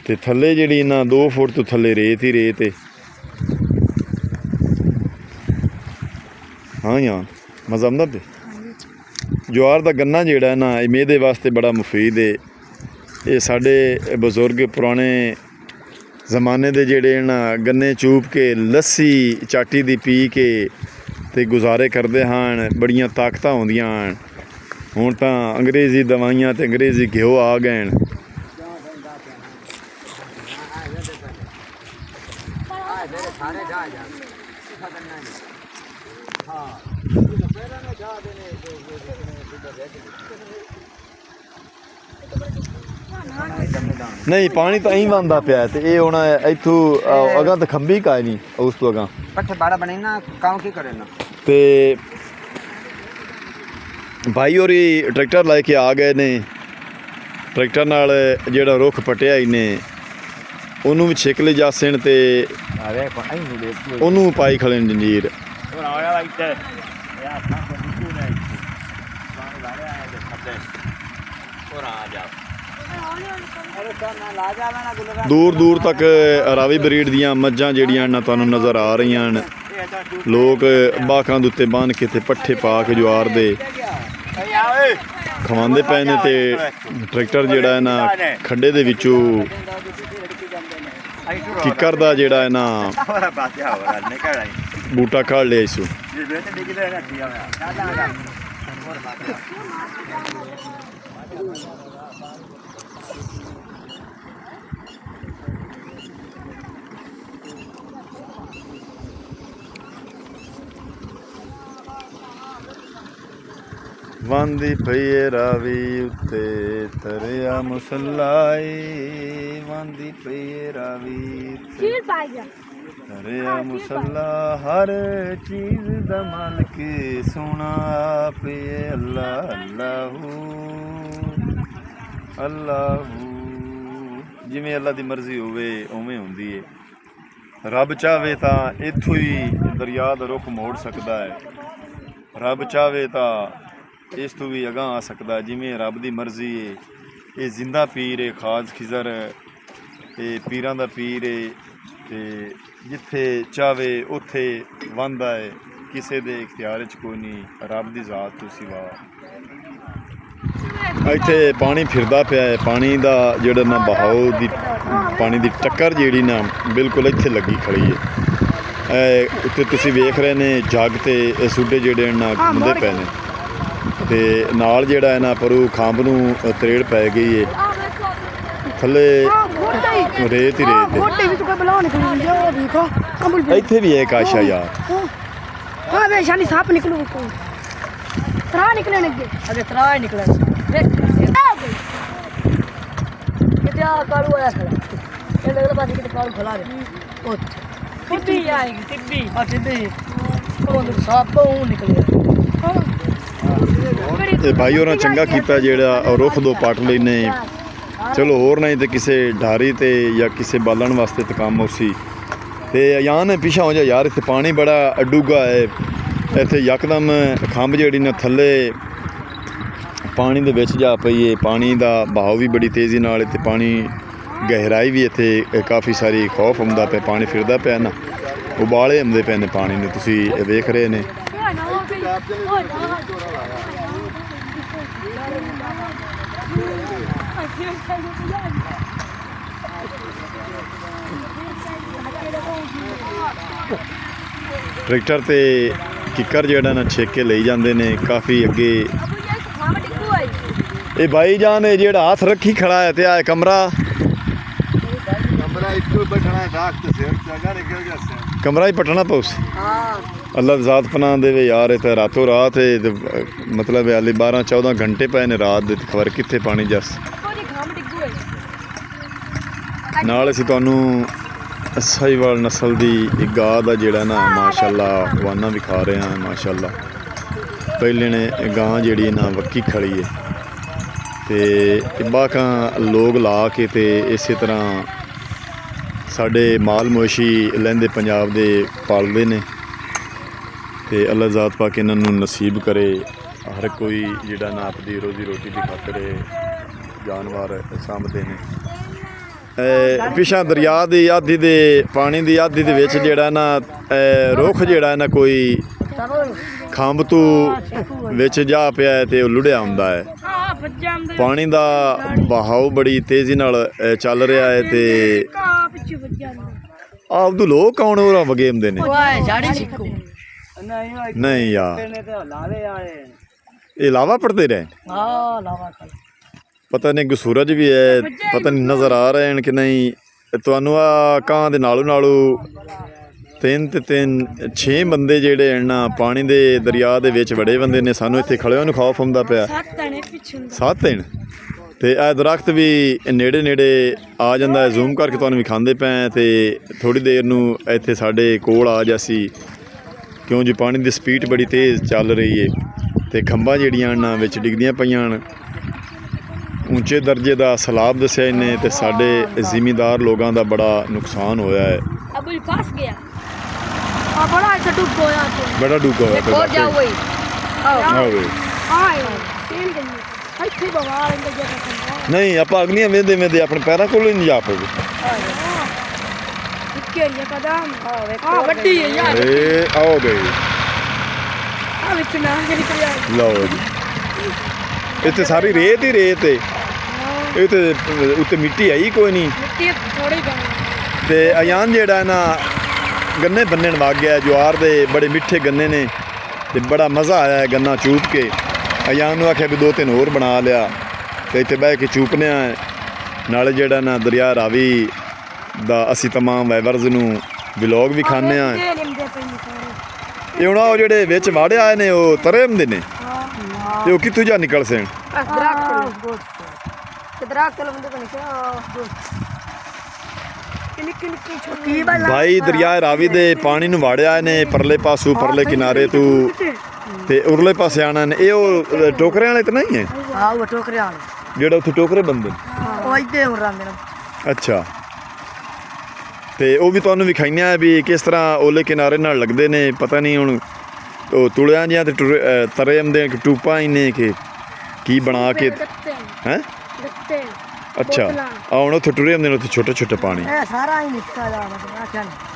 ਤੇ ਥੱਲੇ ਜਿਹੜੀ ਨਾ 2 ਫੁੱਟ ਤੋਂ ਥੱਲੇ ਰੇਤ ਹੀ ਰੇਤ ਹੈ। ਹਾਂ ਯਾਰ ਮਜ਼ਾ ਆਉਂਦਾ ਪਿਆ। ਜਵਾਰ ਦਾ ਗੰਨਾ ਜਿਹੜਾ ਨਾ ਇਹ ਮਿਹਦੇ ਵਾਸਤੇ ਬੜਾ ਮੁਫੀਦ ਹੈ। ਇਹ ਸਾਡੇ ਬਜ਼ੁਰਗ ਪੁਰਾਣੇ ਜ਼ਮਾਨੇ ਦੇ ਜਿਹੜੇ ਨਾ ਗੰਨੇ ਚੂਪ ਕੇ ਲੱਸੀ ਚਾਟੀ ਦੀ ਪੀ ਕੇ ਤੇ ਗੁਜ਼ਾਰੇ ਕਰਦੇ ਹਨ। ਬੜੀਆਂ ਤਾਕਤਾਂ ਆਉਂਦੀਆਂ ਹਨ। ਹੁਣ ਤਾਂ ਅੰਗਰੇਜ਼ੀ ਦਵਾਈਆਂ ਤੇ ਅੰਗਰੇਜ਼ੀ ਘਿਓ ਆ ਗਏ ਹਨ। ਨਹੀਂ ਪਾਣੀ ਤਾਂ ਇਂ ਆਉਂਦਾ ਪਿਆ ਤੇ ਇਹ ਹੁਣ ਇੱਥੋਂ ਅਗਾਂ ਤਾਂ ਖੰਭੀ ਕਾਇ ਨਹੀਂ ਉਸ ਤੋਂ ਅਗਾਂ ਪੱਠੇ ਬਾੜਾ ਬਣੇ ਨਾ ਕਾਉਂ ਕੀ ਕਰੇ ਨਾ ਤੇ ਭਾਈ ਹੋਰੀ ਟਰੈਕਟਰ ਲੈ ਕੇ ਆ ਗਏ ਨੇ। ਟਰੈਕਟਰ ਨਾਲ ਜਿਹੜਾ ਰੁੱਖ ਪਟਿਆ ਇਹਨੇ ਉਹਨੂੰ ਵੀ ਛਿੱਕ ਲੈ ਜਾਸਣ ਤੇ ਉਹਨੂੰ ਪਾਈ ਖੜੇ ਨੇ ਜੰਜੀਰ। ਦੂਰ ਦੂਰ ਤੱਕ ਰਾਵੀ ਬਰੀਡ ਦੀਆਂ ਮੱਝਾਂ ਜਿਹੜੀਆਂ ਨਾ ਤੁਹਾਨੂੰ ਨਜ਼ਰ ਆ ਰਹੀਆਂ ਹਨ। ਲੋਕ ਬਾਕਾਂ ਦੇ ਉੱਤੇ ਬੰਨ੍ਹ ਕੇ ਤੇ ਪੱਠੇ ਪਾ ਕੇ ਜਵਾਰ ਦੇ ਖਵਾਉਂਦੇ ਪਏ ਨੇ ਤੇ ਟਰੈਕਟਰ ਜਿਹੜਾ ਹੈ ਨਾ ਖੱਡੇ ਦੇ ਵਿੱਚੋਂ ਕਿੱਕਰ ਦਾ ਜਿਹੜਾ ਹੈ ਨਾ ਬੂਟਾ ਕੱਢ ਲਿਆ ਇਸੂ। ਵਾਂਦੀ ਪਈ ਰਾਵੀ ਉੱਤੇ ਤਰਿਆ ਮੁਸੱਲਾਏ। ਵਾਂਦੀ ਪਈ ਰਾਵੀ ਤਰਿਆ ਮੁਸੱਲਾ ਹਰ ਚੀਜ਼ ਦਾ ਮਾਲਕ ਸੋਹਣਾ ਪਏ ਅੱਲਾ ਅੱਲਾਹੂ ਅੱਲਾਹੂ। ਜਿਵੇਂ ਅੱਲਾ ਦੀ ਮਰਜ਼ੀ ਹੋਵੇ ਉਵੇਂ ਹੁੰਦੀ ਹੈ। ਰੱਬ ਚਾਹਵੇ ਤਾਂ ਇੱਥੋਂ ਹੀ ਦਰਿਆ ਦਾ ਰੁੱਖ ਮੋੜ ਸਕਦਾ ਹੈ। ਰੱਬ ਚਾਹਵੇ ਤਾਂ ਇਸ ਤੋਂ ਵੀ ਅਗਾਂਹ ਆ ਸਕਦਾ। ਜਿਵੇਂ ਰੱਬ ਦੀ ਮਰਜ਼ੀ ਹੈ। ਇਹ ਜ਼ਿੰਦਾ ਪੀਰ ਹੈ, ਖਾਸ ਖਿਜ਼ਰ ਇਹ ਪੀਰਾਂ ਦਾ ਪੀਰ ਹੈ ਤੇ ਜਿੱਥੇ ਚਾਹਵੇ ਉੱਥੇ ਵੰਦਾ ਹੈ। ਕਿਸੇ ਦੇ ਇਖਤਿਆਰ 'ਚ ਕੋਈ ਨਹੀਂ, ਰੱਬ ਦੀ ਜ਼ਾਤ ਤੋਂ ਸਿਵਾ। ਇੱਥੇ ਪਾਣੀ ਫਿਰਦਾ ਪਿਆ ਹੈ। ਪਾਣੀ ਦਾ ਜਿਹੜਾ ਨਾ ਬਹਾਓ ਦੀ ਪਾਣੀ ਦੀ ਟੱਕਰ ਜਿਹੜੀ ਨਾ ਬਿਲਕੁਲ ਇੱਥੇ ਲੱਗੀ ਖੜੀ ਹੈ। ਉੱਤੇ ਤੁਸੀਂ ਵੇਖ ਰਹੇ ਨੇ ਜੱਗ ਤੇ ਸੂਡੇ ਜਿਹੜੇ ਨਾ ਘੁੰਮਦੇ ਪਏ ਨੇ ਤੇ ਨਾਲ ਜਿਹੜਾ ਹੈ ਨਾ ਪਰੂ ਖੰਭ ਨੂੰ ਤਰੇੜ ਪੈ ਗਈ ਹੈ। ਥੱਲੇ ਰੇਤ ਹੀ ਰੇਤ ਹੈ। ਇੱਥੇ ਵੀ ਹੈ ਕਾਸ਼ਾ ਯਾਰ। हाँ वे शानी सांप निकलो को तरा निकले लगे अरे तरा ही निकले देख कितना कालू आया खड़ा ये लगल बात कितना कालू खड़ा रे ओ टिब्बी आएगी टिब्बी हां टिब्बी और सांप वो निकले ਤੇ ਭਾਈ ਹੋਰਾਂ ਚੰਗਾ ਕੀਤਾ ਜਿਹੜਾ ਰੁੱਖ ਦੋ ਪੱਟ ਲੈਨੇ। ਚਲੋ ਹੋਰ ਨਹੀਂ ਤੇ ਕਿਸੇ ਢਾਰੀ ਤੇ ਜਾਂ ਕਿਸੇ ਬਾਲਣ ਵਾਸਤੇ ਤੇ ਕੰਮ ਉਸੀ ਤੇ ਯਾਨ ਪਿਛਾ ਹੋ ਜਾ ਯਾਰ। ਇੱਥੇ ਪਾਣੀ ਬੜਾ ਡੂੰਘਾ ਹੈ। ਇੱਥੇ ਯਕਦਮ ਖੰਭ ਜਿਹੜੀ ਨਾ ਥੱਲੇ ਪਾਣੀ ਦੇ ਵਿੱਚ ਜਾ ਪਈ ਹੈ। ਪਾਣੀ ਦਾ ਬਹਾਅ ਵੀ ਬੜੀ ਤੇਜ਼ੀ ਨਾਲ ਇੱਥੇ ਪਾਣੀ ਗਹਿਰਾਈ ਵੀ ਇੱਥੇ ਕਾਫੀ ਸਾਰੀ ਖੌਫ ਹੁੰਦਾ ਪਿਆ। ਪਾਣੀ ਫਿਰਦਾ ਪਿਆ ਨਾ ਉਬਾਲੇ ਆਉਂਦੇ ਪਏ ਨੇ ਪਾਣੀ ਨੂੰ ਤੁਸੀਂ ਵੇਖ ਰਹੇ ਨੇ। ਟਰੈਕਟਰ ਤੇ ਕਿੱਕਰ ਜਿਹੜਾ ਨਾ ਛੇਕੇ ਲਈ ਜਾਂਦੇ ਨੇ ਕਾਫੀ ਅੱਗੇ। ਇਹ ਭਾਈ ਜਾਨ ਇਹ ਜਿਹੜਾ ਹੱਥ ਰੱਖੀ ਖੜਾ ਹੈ ਤੇ ਆ ਕਮਰਾ ਇੱਥੋਂ ਬੈਠਣਾ ਡਾਕ ਤੇ ਸਿਰ ਜਗ੍ਹਾ ਨਿਕਲ ਗਿਆ ਸੀ। ਕਮਰਾ ਹੀ ਪਟਣਾ ਪਊਸ। ਅੱਲਾ ਦੀ ਜ਼ਾਤ ਪਨਾਹ ਦੇਵੇ ਯਾਰ। ਇਹ ਤਾਂ ਰਾਤੋਂ ਰਾਤ ਮਤਲਬ ਹਾਲੇ 12-14 ਘੰਟੇ ਪਏ ਨੇ ਰਾਤ ਦੇ। ਖਬਰ ਕਿੱਥੇ ਪਾਣੀ ਜਸ। ਨਾਲ ਅਸੀਂ ਤੁਹਾਨੂੰ ਸਾਹੀਵਾਲ ਨਸਲ ਦੀ ਇੱਕ ਗਾਂ ਦਾ ਜਿਹੜਾ ਨਾ ਮਾਸ਼ਾਅੱਲਾ ਹਵਾਨਾ ਵੀ ਖਾ ਰਹੇ ਹਾਂ ਮਾਸ਼ਾਅੱਲਾ। ਪਹਿਲੇ ਨੇ ਗਾਂ ਜਿਹੜੀ ਨਾ ਵੱਕੀ ਖੜੀ ਹੈ ਤੇ ਬਾਕਾਂ ਲੋਕ ਲਾ ਕੇ ਤੇ ਇਸੇ ਤਰ੍ਹਾਂ ਸਾਡੇ ਮਾਲ ਮੋਸ਼ੀ ਲੈਂਦੇ ਪੰਜਾਬ ਦੇ ਪਾਲਦੇ ਨੇ ਤੇ ਅੱਲਾ ਜ਼ਾਤ ਪਾਕ ਇਹਨਾਂ ਨੂੰ ਨਸੀਬ ਕਰੇ। ਹਰ ਕੋਈ ਜਿਹੜਾ ਨਾ ਆਪਦੀ ਰੋਜ਼ੀ ਰੋਟੀ ਦੀ ਖਾਤਰ ਜਾਨਵਰ ਸਾਂਭਦੇ ਨੇ। ਪਿਛਾ ਦਰਿਆ ਦੀ ਆਧੀ ਦੇ ਪਾਣੀ ਦੀ ਆਧੀ ਦੇ ਵਿੱਚ ਜਿਹੜਾ ਨਾ ਰੁੱਖ ਜਿਹੜਾ ਨਾ ਕੋਈ ਖੰਭ ਤੋਂ ਵਿੱਚ ਜਾ ਪਿਆ ਹੈ ਤੇ ਉਹ ਲੁੜਿਆ ਹੁੰਦਾ ਹੈ। ਆ ਵੱਜਾਂ ਦੇ ਪਾਣੀ ਦਾ ਬਹਾਓ ਬੜੀ ਤੇਜ਼ੀ ਨਾਲ ਚੱਲ ਰਿਹਾ ਹੈ ਤੇ ਕਾ ਪਿੱਛੇ ਵੱਜਾਂ ਆਪਦੂ ਲੋਕ ਕੌਣ ਹੋਰ ਵਗੇ ਹੁੰਦੇ ਨੇ? ਓਏ ਝਾੜੀ ਛਿੱਕੂ ਨਹੀਂ ਯਾਰ ਇਹ ਲਾਵਾ ਪੜਦੇ ਰਹੇ ਹਾਂ ਲਾਵਾ ਕਰ ਪਤਾ ਨਹੀਂ ਸੂਰਜ ਵੀ ਹੈ ਪਤਾ ਨਹੀਂ ਨਜ਼ਰ ਆ ਰਹੇ ਹਨ ਕਿ ਨਹੀਂ। ਤੁਹਾਨੂੰ ਆ ਕਾਂ ਦੇ ਨਾਲੋਂ 6 ਬੰਦੇ ਜਿਹੜੇ ਹਨ ਨਾ ਪਾਣੀ ਦੇ ਦਰਿਆ ਦੇ ਵਿੱਚ ਵੜੇ ਬੰਦੇ ਨੇ। ਸਾਨੂੰ ਇੱਥੇ ਖੜਿਆਂ ਨੂੰ ਖੌਫ ਹੁੰਦਾ ਪਿਆ। 7 ਨੇ ਪਿੱਛੇ 7 ਦਿਨ ਤੇ ਇਹ ਦਰਖਤ ਵੀ ਨੇੜੇ ਆ ਜਾਂਦਾ ਹੈ। ਜ਼ੂਮ ਕਰਕੇ ਤੁਹਾਨੂੰ ਵਿਖਾਉਂਦੇ ਪਏ ਤੇ ਥੋੜੀ ਦੇਰ ਨੂੰ ਇੱਥੇ ਸਾਡੇ ਕੋਲ ਆ ਜਾਸੀ ਕਿਉਂ ਜੀ ਪਾਣੀ ਦੀ ਸਪੀਡ ਬੜੀ ਤੇਜ਼ ਚੱਲ ਰਹੀ ਹੈ ਤੇ ਖੰਭਾਂ ਜਿਹੜੀਆਂ ਨਾ ਵਿੱਚ ਡਿੱਗਦੀਆਂ ਪਈਆਂ ਹਨ। ਉੱਚੇ ਦਰਜੇ ਦਾ ਸੈਲਾਬ ਦੱਸਿਆ ਇਹਨੇ ਤੇ ਸਾਡੇ ਜ਼ਿਮੀਂਦਾਰ ਲੋਕਾਂ ਦਾ ਬੜਾ ਨੁਕਸਾਨ ਹੋਇਆ ਹੈ। अब ये फंस गया आ बड़ा ऐसा डूब गया तो ਬੜਾ ਡੂੰਘਾ ਹੋਇਆ एक और जाओ वही ਹੋਵੇ हां तीन गई ਇੱਥੇ ਬਵਾਲ ਇੰਦੇ ਜਗ੍ਹਾ ਕੰਦਾ ਨਹੀਂ ਆਪਾਂ ਅਗਲੀਆਂ ਵੇਂਦੇ ਆਪਣੇ ਪੈਰਾਂ ਕੋਲ ਹੀ ਨਹੀਂ ਜਾ ਪਵੇ। ਇੱਕੇ ਇਹ ਕਦਮ ਆ ਵੱਡੀ ਹੈ ਯਾਰ ਏ ਆਓ ਗਈ ਆ ਵਿੱਚ ਨਾ ਨਿਕਲਿਆ ਲਓ ਜੀ ਇੱਥੇ ਸਾਰੀ ਰੇਤ ਹੀ ਰੇਤ ਹੈ। ਇਹ ਤੇ ਉੱਤੇ ਮਿੱਟੀ ਆਈ ਕੋਈ ਨਹੀਂ ਮਿੱਟੀ ਥੋੜੀ ਗਈ ਤੇ ਅਯਾਨ ਜਿਹੜਾ ਨਾ ਗੰਨੇ ਬੰਨਣ ਵਗ ਗਿਆ ਜਵਾਰ ਦੇ ਬੜੇ ਮਿੱਠੇ ਗੰਨੇ ਨੇ ਤੇ ਬੜਾ ਮਜ਼ਾ ਆਇਆ ਗੰਨਾ ਚੂਪ ਕੇ। ਅਯਾਨ ਨੂੰ ਆਖਿਆ ਵੀ 2-3 ਹੋਰ ਬਣਾ ਲਿਆ ਤੇ ਇੱਥੇ ਬਹਿ ਕੇ ਚੂਪਨੇ ਆ ਨਾਲੇ ਜਿਹੜਾ ਨਾ ਦਰਿਆ ਰਾਵੀ ਦਾ ਅਸੀਂ तमाम ਵਾਈਵਰਸ ਨੂੰ ਵਲੌਗ ਵੀ ਖਾਣੇ ਆ। ਇਹ ਹੁਣ ਉਹ ਜਿਹੜੇ ਵਿੱਚ ਵਾੜੇ ਆਏ ਨੇ ਉਹ ਤਰੇ ਹੁੰਦੇ ਨੇ ਤੇ ਉਹ ਕਿੱਥੋਂ ਜਾ ਨਿਕਲ ਸਨ? ਭਾਈ ਦਰਿਆ ਰਾਵੀ ਦੇ ਪਾਣੀ ਨੂੰ ਵਾੜਿਆ ਨੇ ਪਰਲੇ ਪਾਸੋਂ ਪਰਲੇ ਕਿਨਾਰੇ ਤੋਂ ਤੇ ਉਰਲੇ ਪਾਸੇ ਆਣਾ ਨੇ। ਇਹ ਉਹ ਟੋਕਰਿਆਂ ਵਾਲੇ ਤਾਂ ਨਹੀਂ ਹੈ? ਹਾਂ ਉਹ ਟੋਕਰੇ ਵਾਲੇ ਜਿਹੜਾ ਉੱਥੇ ਟੋਕਰੇ ਬੰਦੇ ਨੇ ਉਹ ਇੱਥੇ ਹੋ ਰੰਗ ਨੇ। ਅੱਛਾ ਤੇ ਉਹ ਵੀ ਤੁਹਾਨੂੰ ਵਿਖਾਈਆਂ ਹੈ ਵੀ ਕਿਸ ਤਰ੍ਹਾਂ ਓਲੇ ਕਿਨਾਰੇ ਨਾਲ ਲੱਗਦੇ ਨੇ। ਪਤਾ ਨਹੀਂ ਹੁਣ ਉਹ ਤੁਲਿਆਂ ਜਿਹਾ ਤੇ ਤਰੇ ਆਉਂਦੇ ਟੂਪਾਂ ਹੀ ਨੇ ਕਿ ਕੀ ਬਣਾ ਕੇ ਹੈ। ਅੱਛਾ ਆ ਹੁਣ ਉੱਥੇ ਟੁਰੇ ਹੁੰਦੇ ਨੇ ਉੱਥੇ ਛੋਟੇ ਪਾਣੀ ਇਹ ਸਾਰਾ ਹੀ ਨਿਕਲ ਆ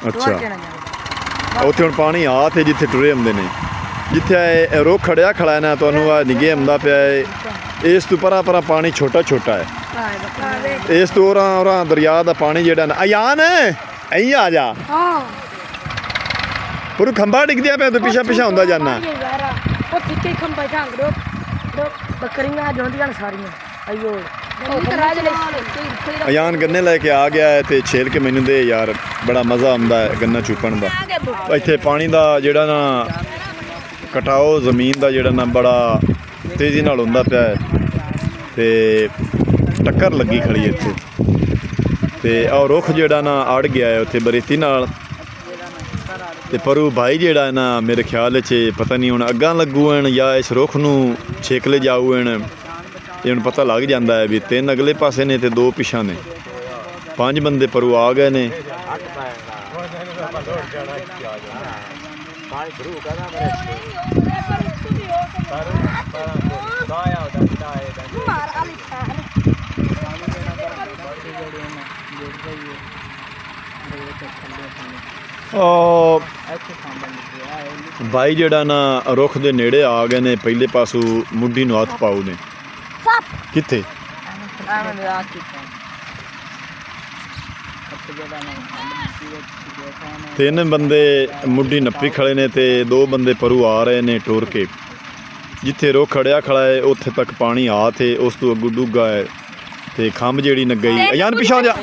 ਅੱਛਾ ਉੱਥੇ ਹੁਣ ਪਾਣੀ ਆ ਤੇ ਜਿੱਥੇ ਟੁਰੇ ਹੁੰਦੇ ਨੇ ਜਿੱਥੇ ਇਹ ਰੁੱਖ ਖੜਿਆ ਖੜਾ ਨਾ ਤੁਹਾਨੂੰ ਆ ਨਿਗੇ ਆਉਂਦਾ ਪਿਆ ਹੈ। ਇਸ ਤੋਂ ਪਰਾਂ ਪਾਣੀ ਛੋਟਾ ਹੈ। ਇਸ ਤੋਂ ਉਰਾਂ ਦਰਿਆ ਦਾ ਪਾਣੀ ਜਿਹੜਾ ਨਾ ਅਯਾਨ ਐਂ ਆ ਜਾ ਹਾਂ ਪਰ ਖੰਭਾ ਡਿੱਗਦਿਆ ਪਿਆ ਤੂੰ ਪਿਛਾ ਹੁੰਦਾ ਜਾਨਾ ਉਹ ਕਿੱਥੇ ਖੰਭਾ ਢੰਗ ਦੋ ਬੱਕਰੀਆਂ ਜੋਂਦੀਆਂ ਸਾਰੀਆਂ ਅਯੋ ਅਯਾਨ ਗੰਨੇ ਲੈ ਕੇ ਆ ਗਿਆ ਹੈ ਤੇ ਛੇਲ ਕੇ ਮੈਨੂੰ ਦੇ ਯਾਰ ਬੜਾ ਮਜ਼ਾ ਆਉਂਦਾ ਹੈ ਗੰਨਾ ਚੂਪਣ ਦਾ। ਇੱਥੇ ਪਾਣੀ ਦਾ ਜਿਹੜਾ ਨਾ ਕਟਾਓ ਜ਼ਮੀਨ ਦਾ ਜਿਹੜਾ ਨਾ ਬੜਾ ਤੇਜ਼ੀ ਨਾਲ ਹੁੰਦਾ ਪਿਆ ਹੈ ਤੇ ਟੱਕਰ ਲੱਗੀ ਖੜੀ ਇੱਥੇ ਤੇ ਆਹ ਰੁੱਖ ਜਿਹੜਾ ਨਾ ਅੜ ਗਿਆ ਹੈ ਉੱਥੇ ਬਰੇਤੀ ਨਾਲ ਤੇ ਪਰੂ ਭਾਈ ਜਿਹੜਾ ਨਾ ਮੇਰੇ ਖਿਆਲ 'ਚ ਪਤਾ ਨਹੀਂ ਹੁਣ ਅੱਗਾਂ ਲੱਗੂ ਹਨ ਜਾਂ ਇਸ ਰੁੱਖ ਨੂੰ ਛੇਕਲੇ ਜਾਊ ਹਨ। ਇਹ ਹੁਣ ਪਤਾ ਲੱਗ ਜਾਂਦਾ ਹੈ ਵੀ 3 ਅਗਲੇ ਪਾਸੇ ਨੇ ਤੇ 2 ਪਿਛਾਂ ਨੇ। 5 ਬੰਦੇ ਪਰੂ ਆ ਗਏ ਨੇ। ਭਾਈ ਜਿਹੜਾ ਨਾ ਰੁੱਖ ਦੇ ਨੇੜੇ ਆ ਗਏ ਨੇ ਪਹਿਲੇ ਪਾਸੋਂ ਮੁੱਢੀ ਨੂੰ ਹੱਥ ਪਾਉ ਨੇ। ਕਿੱਥੇ ਤਿੰਨ ਬੰਦੇ ਮੁੱਢੀ ਨੱਪੀ ਖੜੇ ਨੇ ਤੇ 2 ਬੰਦੇ ਪਰੂ ਆ ਰਹੇ ਨੇ ਟੁਰ ਕੇ। ਜਿੱਥੇ ਰੁੱਖ ਖੜਿਆ ਖੜਾ ਹੈ ਉੱਥੇ ਤੱਕ ਪਾਣੀ ਆ ਤੇ ਉਸ ਤੋਂ ਅੱਗੋਂ ਡੂੰਘਾ ਹੈ ਤੇ ਖੰਭ ਜਿਹੜੀ ਨਗਈ ਅਯਾਨ ਪਿਛਾ ਜਾ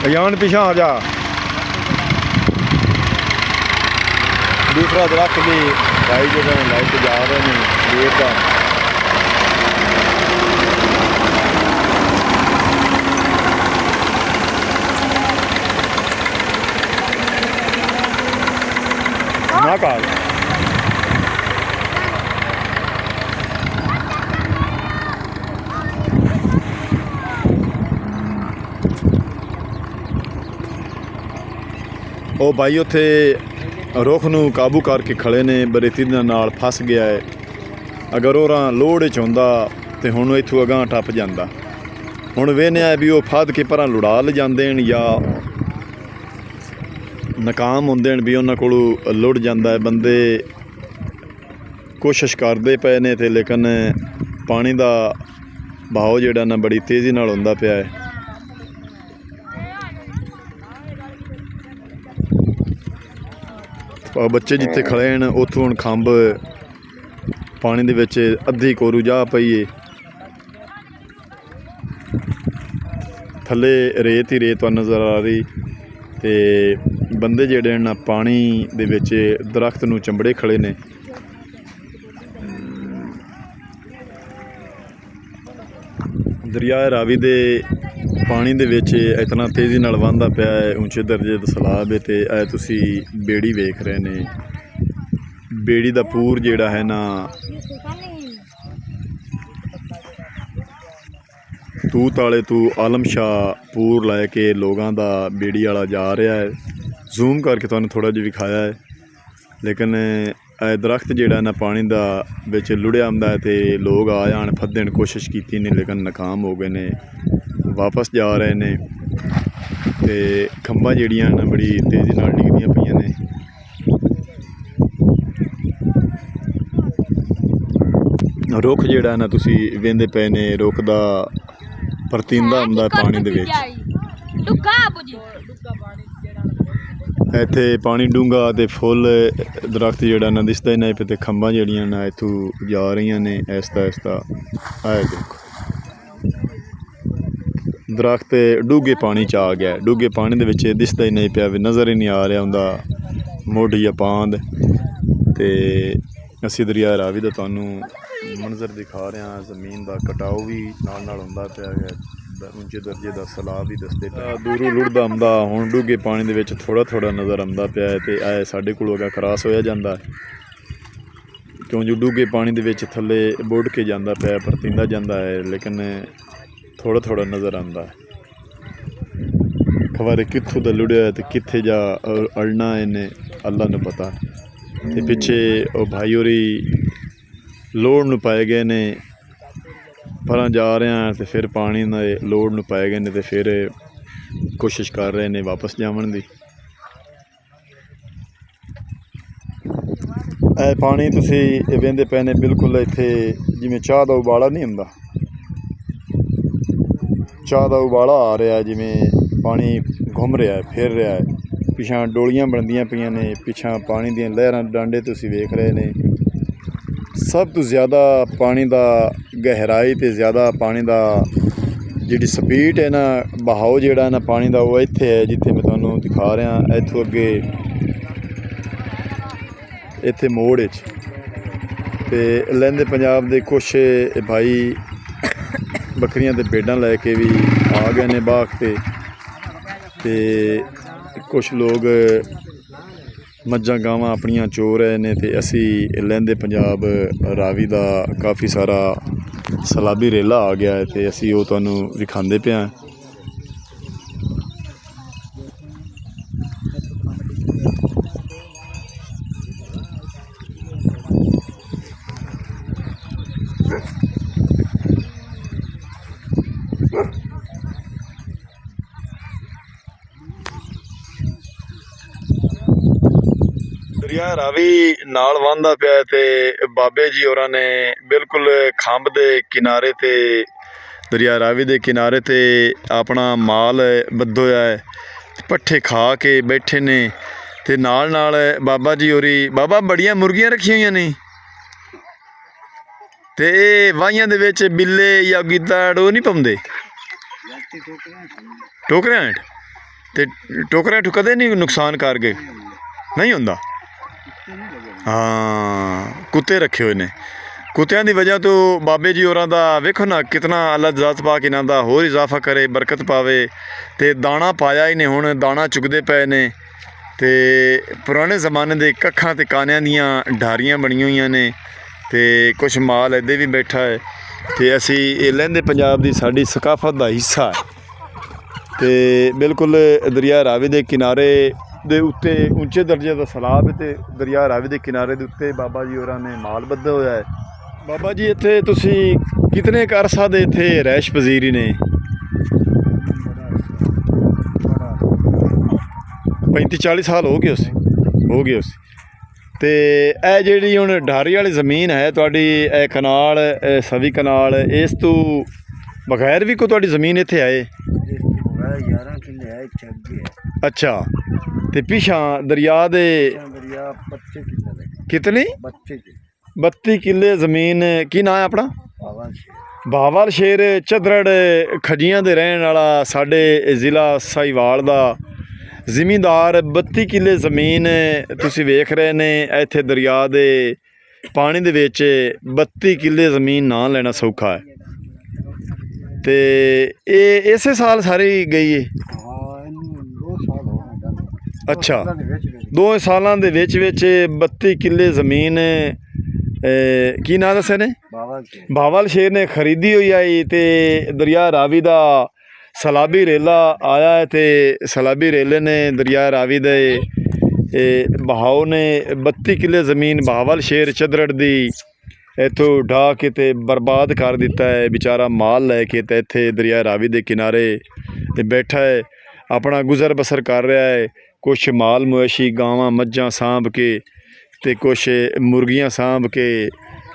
ਅਯਾਨ ਪਿਛਾ ਆ ਜਾ। ਦੂਸਰਾ ਦਰਖਤ ਵੀ ਭਾਈ ਜਿਹੜਾ ਲਾਈਟ ਜਾ ਰਹੇ ਨੇ ਦੇਰ ਦਾ ਨਾ ਕਾਲ ਉਹ ਭਾਈ ਉੱਥੇ ਰੁੱਖ ਨੂੰ ਕਾਬੂ ਕਰਕੇ ਖੜੇ ਨੇ ਬਰੇਤੀ ਦੇ ਨਾਲ ਫਸ ਗਿਆ ਹੈ। ਅਗਰ ਉਹਨਾਂ ਲੋੜ 'ਚ ਹੁੰਦਾ ਤੇ ਹੁਣ ਇੱਥੋਂ ਅਗਾਂਹ ਟੱਪ ਜਾਂਦਾ ਹੁਣ ਵੇਖਦੇ ਆ ਵੀ ਉਹ ਫੱਦ ਕੇ ਪਰਾਂ ਲੁੜਾ ਲਿਜਾਂਦੇ ਨੇ ਜਾਂ ਨਾਕਾਮ ਹੁੰਦੇ ਨੇ ਵੀ ਉਹਨਾਂ ਕੋਲੋਂ ਲੁੜ ਜਾਂਦਾ ਹੈ। ਬੰਦੇ ਕੋਸ਼ਿਸ਼ ਕਰਦੇ ਪਏ ਨੇ ਤੇ ਲੇਕਿਨ ਪਾਣੀ ਦਾ ਬਹਾਓ ਜਿਹੜਾ ਨਾ ਬੜੀ ਤੇਜ਼ੀ ਨਾਲ ਹੁੰਦਾ ਪਿਆ ਹੈ। ਬੱਚੇ ਜਿੱਥੇ ਖੜੇ ਨੇ ਉੱਥੋਂ ਹੁਣ ਖੰਭ ਪਾਣੀ ਦੇ ਵਿੱਚ ਅੱਧੀ ਕੋਰੂ ਜਾ ਪਈ ਏ, ਥੱਲੇ ਰੇਤ ਹੀ ਰੇਤ ਨਜ਼ਰ ਆ ਰਹੀ ਤੇ ਬੰਦੇ ਜਿਹੜੇ ਨੇ ਪਾਣੀ ਦੇ ਵਿੱਚ ਦਰਖਤ ਨੂੰ ਚੰਬੜੇ ਖੜੇ ਨੇ। ਦਰਿਆ ਰਾਵੀ ਦੇ ਪਾਣੀ ਦੇ ਵਿੱਚ ਇਤਨਾ ਤੇਜ਼ੀ ਨਾਲ ਵਹਿੰਦਾ ਪਿਆ ਹੈ, ਉੱਚੇ ਦਰਜੇ ਦਾ ਸੈਲਾਬ ਹੈ। ਤੇ ਇਹ ਤੁਸੀਂ ਬੇੜੀ ਵੇਖ ਰਹੇ ਨੇ, ਬੇੜੀ ਦਾ ਪੂਰ ਜਿਹੜਾ ਹੈ ਨਾ ਤੂਤ ਵਾਲੇ ਤੋਂ ਆਲਮ ਸ਼ਾਹ ਪੂਰ ਲੈ ਕੇ ਲੋਕਾਂ ਦਾ ਬੇੜੀ ਵਾਲਾ ਜਾ ਰਿਹਾ ਹੈ। ਜ਼ੂਮ ਕਰਕੇ ਤੁਹਾਨੂੰ ਥੋੜ੍ਹਾ ਜਿਹਾ ਵਿਖਾਇਆ ਹੈ, ਲੇਕਿਨ ਇਹ ਦਰਖਤ ਜਿਹੜਾ ਨਾ ਪਾਣੀ ਦਾ ਵਿੱਚ ਲੁੜਿਆ ਹੁੰਦਾ ਹੈ ਤੇ ਲੋਕ ਆ ਜਾਣ ਫੱਦਣ ਕੋਸ਼ਿਸ਼ ਕੀਤੀ ਨੇ ਲੇਕਿਨ ਨਾਕਾਮ ਹੋ ਗਏ ਨੇ, ਵਾਪਸ ਜਾ ਰਹੇ ਨੇ। ਤੇ ਖੰਭਾਂ ਜਿਹੜੀਆਂ ਨਾ ਬੜੀ ਤੇਜ਼ੀ ਨਾਲ ਡਿੱਗਦੀਆਂ ਪਈਆਂ ਨੇ। ਰੁੱਖ ਜਿਹੜਾ ਨਾ ਤੁਸੀਂ ਵੇਂਦੇ ਪਏ ਨੇ, ਰੁੱਖ ਦਾ ਪਰਤਿੰਦਾ ਹੁੰਦਾ ਪਾਣੀ ਦੇ ਵਿੱਚ। ਇੱਥੇ ਪਾਣੀ ਡੂੰਘਾ ਤੇ ਫੁੱਲ ਦਰਖਤ ਜਿਹੜਾ ਨਾ ਦਿਸਦਾ ਹੀ ਨਹੀਂ ਪਿਆ ਤੇ ਖੰਭਾਂ ਜਿਹੜੀਆਂ ਨਾ ਇੱਥੋਂ ਜਾ ਰਹੀਆਂ ਨੇ ਆਹਿਸਤਾ ਆਹਿਸਤਾ। ਆਏ ਦੇਖੋ ਦਰਖਤ ਡੂੰਘੇ ਪਾਣੀ 'ਚ ਆ ਗਿਆ, ਡੂੰਘੇ ਪਾਣੀ ਦੇ ਵਿੱਚ ਦਿਸਦਾ ਹੀ ਨਹੀਂ ਪਿਆ, ਵੀ ਨਜ਼ਰ ਹੀ ਨਹੀਂ ਆ ਰਿਹਾ ਹੁੰਦਾ ਮੁੱਢ ਜਾਂ ਪਾਂਦ। ਤੇ ਅਸੀਂ ਦਰਿਆ ਰਾਵੀ ਦਾ ਤੁਹਾਨੂੰ ਮੰਜ਼ਰ ਦਿਖਾ ਰਹੇ ਹਾਂ, ਜ਼ਮੀਨ ਦਾ ਕਟਾਓ ਵੀ ਨਾਲ ਨਾਲ ਹੁੰਦਾ ਪਿਆ ਹੈ, ਉੱਚੇ ਦਰਜੇ ਦਾ ਸੈਲਾਬ ਵੀ ਦੱਸਦੇ ਪਿਆ। ਦੂਰੋਂ ਲੁੜਦਾ ਆਉਂਦਾ ਹੁਣ ਡੂੰਘੇ ਪਾਣੀ ਦੇ ਵਿੱਚ ਥੋੜ੍ਹਾ ਥੋੜ੍ਹਾ ਨਜ਼ਰ ਆਉਂਦਾ ਪਿਆ ਹੈ। ਤੇ ਇਹ ਸਾਡੇ ਕੋਲੋਂ ਅਗਾ ਕਰਾਸ ਹੋਇਆ ਜਾਂਦਾ ਹੈ ਕਿਉਂ ਜੋ ਡੂੰਘੇ ਪਾਣੀ ਦੇ ਵਿੱਚ ਥੱਲੇ ਬੁੱਢ ਕੇ ਜਾਂਦਾ ਪਿਆ, ਪਰਤਿੰਦਾ ਜਾਂਦਾ ਹੈ, ਲੇਕਿਨ ਥੋੜ੍ਹਾ ਥੋੜ੍ਹਾ ਨਜ਼ਰ ਆਉਂਦਾ ਹੈ। ਖਬਰ ਕਿੱਥੋਂ ਦਾ ਲੁੜਿਆ ਤੇ ਕਿੱਥੇ ਜਾ ਅੜਨਾ ਇਹਨੇ ਅੱਲਾ ਨੂੰ ਪਤਾ। ਤੇ ਪਿੱਛੇ ਉਹ ਭਾਈ ਹੋਰੀ ਲੋੜ ਨੂੰ ਪਾਏ ਗਏ ਨੇ, ਪਰਾਂ ਜਾ ਰਹੇ ਹਾਂ ਤੇ ਫਿਰ ਪਾਣੀ ਦੇ ਲੋੜ ਨੂੰ ਪਾਏ ਗਏ ਨੇ ਤੇ ਫਿਰ ਕੋਸ਼ਿਸ਼ ਕਰ ਰਹੇ ਨੇ ਵਾਪਸ ਜਾਵਣ ਦੀ। ਇਹ ਪਾਣੀ ਤੁਸੀਂ ਵੇਂਦੇ ਪਏ ਨੇ ਬਿਲਕੁਲ ਇੱਥੇ ਜਿਵੇਂ ਚਾਹ ਦਾ ਉਬਾਲਾ ਨਹੀਂ ਹੁੰਦਾ, ਚਾਹ ਦਾ ਉਬਾਲਾ ਆ ਰਿਹਾ, ਜਿਵੇਂ ਪਾਣੀ ਘੁੰਮ ਰਿਹਾ ਫਿਰ ਰਿਹਾ ਹੈ। ਪਿਛਾਂ ਡੋਲੀਆਂ ਬਣਦੀਆਂ ਪਈਆਂ ਨੇ, ਪਿਛਾਂ ਪਾਣੀ ਦੀਆਂ ਲਹਿਰਾਂ ਡਾਂਡੇ ਤੁਸੀਂ ਵੇਖ ਰਹੇ ਨੇ। ਸਭ ਤੋਂ ਜ਼ਿਆਦਾ ਪਾਣੀ ਦਾ ਗਹਿਰਾਈ ਤੇ ਜ਼ਿਆਦਾ ਪਾਣੀ ਦਾ ਜਿਹੜੀ ਸਪੀਡ ਹੈ ਨਾ, ਬਹਾਓ ਜਿਹੜਾ ਨਾ ਪਾਣੀ ਦਾ, ਉਹ ਇੱਥੇ ਹੈ ਜਿੱਥੇ ਮੈਂ ਤੁਹਾਨੂੰ ਦਿਖਾ ਰਿਹਾ। ਇੱਥੋਂ ਅੱਗੇ ਇੱਥੇ ਮੋੜ ਵਿੱਚ ਤੇ ਲਹਿੰਦੇ ਪੰਜਾਬ ਦੇ ਕੁਛ ਭਾਈ ਬੱਕਰੀਆਂ ਤੇ ਭੇਡਾਂ ਲੈ ਕੇ ਵੀ ਆ ਗਏ ਨੇ ਬਾਗ ਤੇ ਕੁਛ ਲੋਕ ਮੱਝਾਂ ਗਾਵਾਂ ਆਪਣੀਆਂ ਚੋ ਰਹੇ ਨੇ। ਤੇ ਅਸੀਂ ਲਹਿੰਦੇ ਪੰਜਾਬ ਰਾਵੀ ਦਾ ਕਾਫੀ ਸਾਰਾ ਸੈਲਾਬੀ ਰੇਲਾ ਆ ਗਿਆ ਹੈ ਤੇ ਅਸੀਂ ਉਹ ਤੁਹਾਨੂੰ ਵਿਖਾਉਂਦੇ ਪਏ ਹਾਂ। ਦਰਿਆ ਰਾਵੀ ਨਾਲ ਵਹਿੰਦਾ ਪਿਆ ਤੇ ਬਾਬੇ ਜੀ ਹੋਰਾਂ ਨੇ ਬਿਲਕੁਲ ਖੰਭ ਦੇ ਕਿਨਾਰੇ ਤੇ ਦਰਿਆ ਰਾਵੀ ਦੇ ਕਿਨਾਰੇ ਤੇ ਆਪਣਾ ਮਾਲ ਬੱਧੋਇਆ ਹੈ, ਪੱਠੇ ਖਾ ਕੇ ਬੈਠੇ ਨੇ। ਤੇ ਨਾਲ ਨਾਲ ਬਾਬਾ ਜੀ ਹੋਰੀ, ਬਾਬਾ ਬੜੀਆਂ ਮੁਰਗੀਆਂ ਰੱਖੀਆਂ ਹੋਈਆਂ ਨੇ ਤੇ ਇਹ ਵਾਹੀਆਂ ਦੇ ਵਿੱਚ ਬਿੱਲੇ ਜਾਂ ਗਿੱਦੜ ਉਹ ਨਹੀਂ ਪਾਉਂਦੇ ਟੋਕਰਿਆਂ ਹੇਠ? ਤੇ ਟੋਕਰਿਆਂ ਹੇਠ ਕਦੇ ਨਹੀਂ ਨੁਕਸਾਨ ਕਰ ਗਏ? ਨਹੀਂ ਹੁੰਦਾ। ਹਾਂ ਕੁੱਤੇ ਰੱਖੇ ਹੋਏ ਨੇ, ਕੁੱਤਿਆਂ ਦੀ ਵਜ੍ਹਾ ਤੋਂ ਬਾਬੇ ਜੀ ਹੋਰਾਂ ਦਾ ਵੇਖੋ ਨਾ ਕਿਤਨਾ ਅੱਲਾ ਜ਼ਾਤ ਪਾ ਕੇ ਇਹਨਾਂ ਦਾ ਹੋਰ ਇਜ਼ਾਫਾ ਕਰੇ, ਬਰਕਤ ਪਾਵੇ। ਤੇ ਦਾਣਾ ਪਾਇਆ ਹੀ ਨੇ, ਹੁਣ ਦਾਣਾ ਚੁਗਦੇ ਪਏ ਨੇ। ਤੇ ਪੁਰਾਣੇ ਜ਼ਮਾਨੇ ਦੇ ਕੱਖਾਂ ਤੇ ਕਾਨਿਆਂ ਦੀਆਂ ਢਾਰੀਆਂ ਬਣੀਆਂ ਹੋਈਆਂ ਨੇ ਤੇ ਕੁਛ ਮਾਲ ਇੱਦਾਂ ਵੀ ਬੈਠਾ ਹੈ। ਤੇ ਅਸੀਂ ਇਹ ਲਹਿੰਦੇ ਪੰਜਾਬ ਦੀ ਸਾਡੀ ਸਕਾਫਤ ਦਾ ਹਿੱਸਾ ਹੈ। ਤੇ ਬਿਲਕੁਲ ਦਰਿਆ ਰਾਵੀ ਦੇ ਕਿਨਾਰੇ ਦੇ ਉੱਤੇ ਉੱਚੇ ਦਰਜੇ ਦਾ ਸੈਲਾਬ ਤੇ ਦਰਿਆ ਰਾਵੀ ਦੇ ਕਿਨਾਰੇ ਦੇ ਉੱਤੇ ਬਾਬਾ ਜੀ ਹੋਰਾਂ ਨੇ ਮਾਲ ਬੱਧਾ ਹੋਇਆ ਹੈ। ਬਾਬਾ ਜੀ ਇੱਥੇ ਤੁਸੀਂ ਕਿਤਨੇ ਕੁ ਅਰਸਾ ਦੇ ਇੱਥੇ ਰਹਿਸ਼ ਪਜ਼ੀਰੀ ਨੇ? बड़ा 35-40 ਸਾਲ ਹੋ ਗਏ ਉਸ ਤੇ ਇਹ ਜਿਹੜੀ ਹੁਣ ਢਾਰੀ ਵਾਲੀ ਜ਼ਮੀਨ ਹੈ ਤੁਹਾਡੀ, ਇਹ ਕਨਾਲ ਸਵੀ ਕਨਾਲ, ਇਸ ਤੋਂ ਬਗੈਰ ਵੀ ਕੋਈ ਤੁਹਾਡੀ ਜ਼ਮੀਨ ਇੱਥੇ ਆਏ? 11 किले है इत्थे अगे है। ਅੱਛਾ ਤੇ ਪਿਛਾਂ ਦਰਿਆ ਦੇ दरिया 25 किले लगे। ਕਿਤਨੀ 32 किले 32 ਕਿੱਲੇ ਜ਼ਮੀਨ। ਕੀ ਨਾਂ ਹੈ ਆਪਣਾ? बावन से ਬਾਵਲ ਸ਼ੇਰ ਚਦਰੜ ਖਜੀਆਂ ਦੇ ਰਹਿਣ ਵਾਲਾ, ਸਾਡੇ ਜ਼ਿਲ੍ਹਾ ਸਾਹੀਵਾਲ ਦਾ ਜ਼ਿਮੀਂਦਾਰ। 32 ਕਿੱਲੇ ਜ਼ਮੀਨ ਤੁਸੀਂ ਵੇਖ ਰਹੇ ਨੇ ਇੱਥੇ ਦਰਿਆ ਦੇ ਪਾਣੀ ਦੇ ਵਿੱਚ। 32 ਕਿੱਲੇ ਜ਼ਮੀਨ ਨਾ ਲੈਣਾ ਸੌਖਾ ਹੈ ਤੇ ਇਹ ਇਸੇ ਸਾਲ ਸਾਰੀ ਗਈ ਹੈ। हाँ इन्नू 2 साल हो गए जाने। ਅੱਛਾ, सालां दे विच विच 2 ਸਾਲਾਂ ਦੇ ਵਿੱਚ 32 ਕਿੱਲੇ ਜ਼ਮੀਨ ਕੀ ਨਾਂ ਦੱਸਿਆ ਨੇ? बावन से ਬਾਵਲ ਸ਼ੇਰ ਨੇ ਖਰੀਦੀ ਹੋਈ ਆਈ ਤੇ ਦਰਿਆ ਰਾਵੀ ਦਾ ਸਲਾਬੀ ਰੇਲਾ ਆਇਆ ਹੈ ਤੇ ਸਲਾਬੀ ਰੇਲੇ ਨੇ ਦਰਿਆ ਰਾਵੀ ਦੇ ਬਹਾਓ ਨੇ 32 ਕਿੱਲੇ ਜ਼ਮੀਨ ਬਾਵਲ ਸ਼ੇਰ ਚਦਰੜ ਦੀ ਇੱਥੋਂ ਢਾਹ ਕੇ ਤੇ ਬਰਬਾਦ ਕਰ ਦਿੱਤਾ ਹੈ। ਵਿਚਾਰਾ ਮਾਲ ਲੈ ਕੇ ਤੇ ਇੱਥੇ ਦਰਿਆ ਰਾਵੀ ਦੇ ਕਿਨਾਰੇ ਬੈਠਾ ਹੈ, ਆਪਣਾ ਗੁਜ਼ਰ ਬਸਰ ਕਰ ਰਿਹਾ ਹੈ। ਕੁਛ ਮਾਲ ਮਵੇਸ਼ੀ ਗਾਵਾਂ ਮੱਝਾਂ ਸਾਂਭ ਕੇ ਤੇ ਕੁਛ ਮੁਰਗੀਆਂ ਸਾਂਭ ਕੇ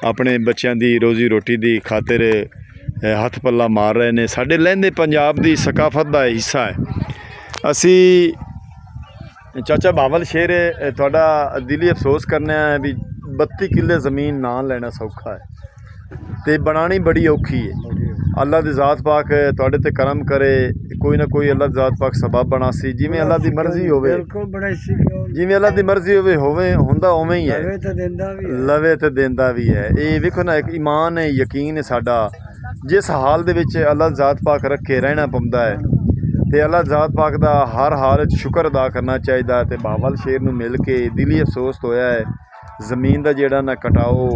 ਆਪਣੇ ਬੱਚਿਆਂ ਦੀ ਰੋਜ਼ੀ ਰੋਟੀ ਦੀ ਖਾਤਰ ਹੱਥ ਪੱਲਾ ਮਾਰ ਰਹੇ ਨੇ। ਸਾਡੇ ਲਹਿੰਦੇ ਪੰਜਾਬ ਦੀ ਸਕਾਫਤ ਦਾ ਹਿੱਸਾ ਹੈ। ਅਸੀਂ ਚਾਚਾ ਬਾਵਲ ਸ਼ੇਰ ਤੁਹਾਡਾ ਦਿਲੀ ਅਫਸੋਸ ਕਰਨਾ ਹੈ ਵੀ 32 ਕਿੱਲੇ ਜ਼ਮੀਨ ਨਾ ਲੈਣਾ ਸੌਖਾ ਹੈ ਤੇ ਬਣਾਉਣੀ ਬੜੀ ਔਖੀ ਹੈ। ਅੱਲਾ ਦੀ ਜ਼ਾਤ ਪਾਕ ਤੁਹਾਡੇ ਤੇ ਕਰਮ ਕਰੇ, ਕੋਈ ਨਾ ਕੋਈ ਅੱਲਾ ਦੀ ਜ਼ਾਤ ਪਾਕ ਸਬਬ ਬਣਾ ਸੀ, ਜਿਵੇਂ ਅੱਲਾ ਦੀ ਮਰਜ਼ੀ ਹੋਵੇ, बिल्कुल बनाई सी ਜਿਵੇਂ ਅੱਲਾ ਦੀ ਮਰਜ਼ੀ ਹੋਵੇ ਹੁੰਦਾ ਉਵੇਂ ਹੀ ਹੈ। लवे तो देंदा भी है। ਲਵੇ ਤੇ ਦਿੰਦਾ ਵੀ ਹੈ। ਇਹ ਵੇਖੋ ਨਾ, ਇੱਕ ਈਮਾਨ ਹੈ, ਯਕੀਨ ਹੈ ਸਾਡਾ। ਜਿਸ ਹਾਲ ਦੇ ਵਿੱਚ ਅੱਲਾ ਦੀ ਜ਼ਾਤ ਪਾਕ ਰੱਖੇ ਰਹਿਣਾ ਪੈਂਦਾ ਹੈ ਤੇ ਅੱਲਾ ਦੀ ਜ਼ਾਤ ਪਾਕ ਦਾ ਹਰ ਹਾਲ 'ਚ ਸ਼ੁਕਰ ਅਦਾ ਕਰਨਾ ਚਾਹੀਦਾ ਹੈ। ਤੇ ਬਾਵਲ ਸ਼ੇਰ ਨੂੰ ਮਿਲ ਕੇ ਦਿਲੀ ਅਫਸੋਸ ਹੋਇਆ ਹੈ। ਜ਼ਮੀਨ ਦਾ ਜਿਹੜਾ ਨਾ ਕਟਾਓ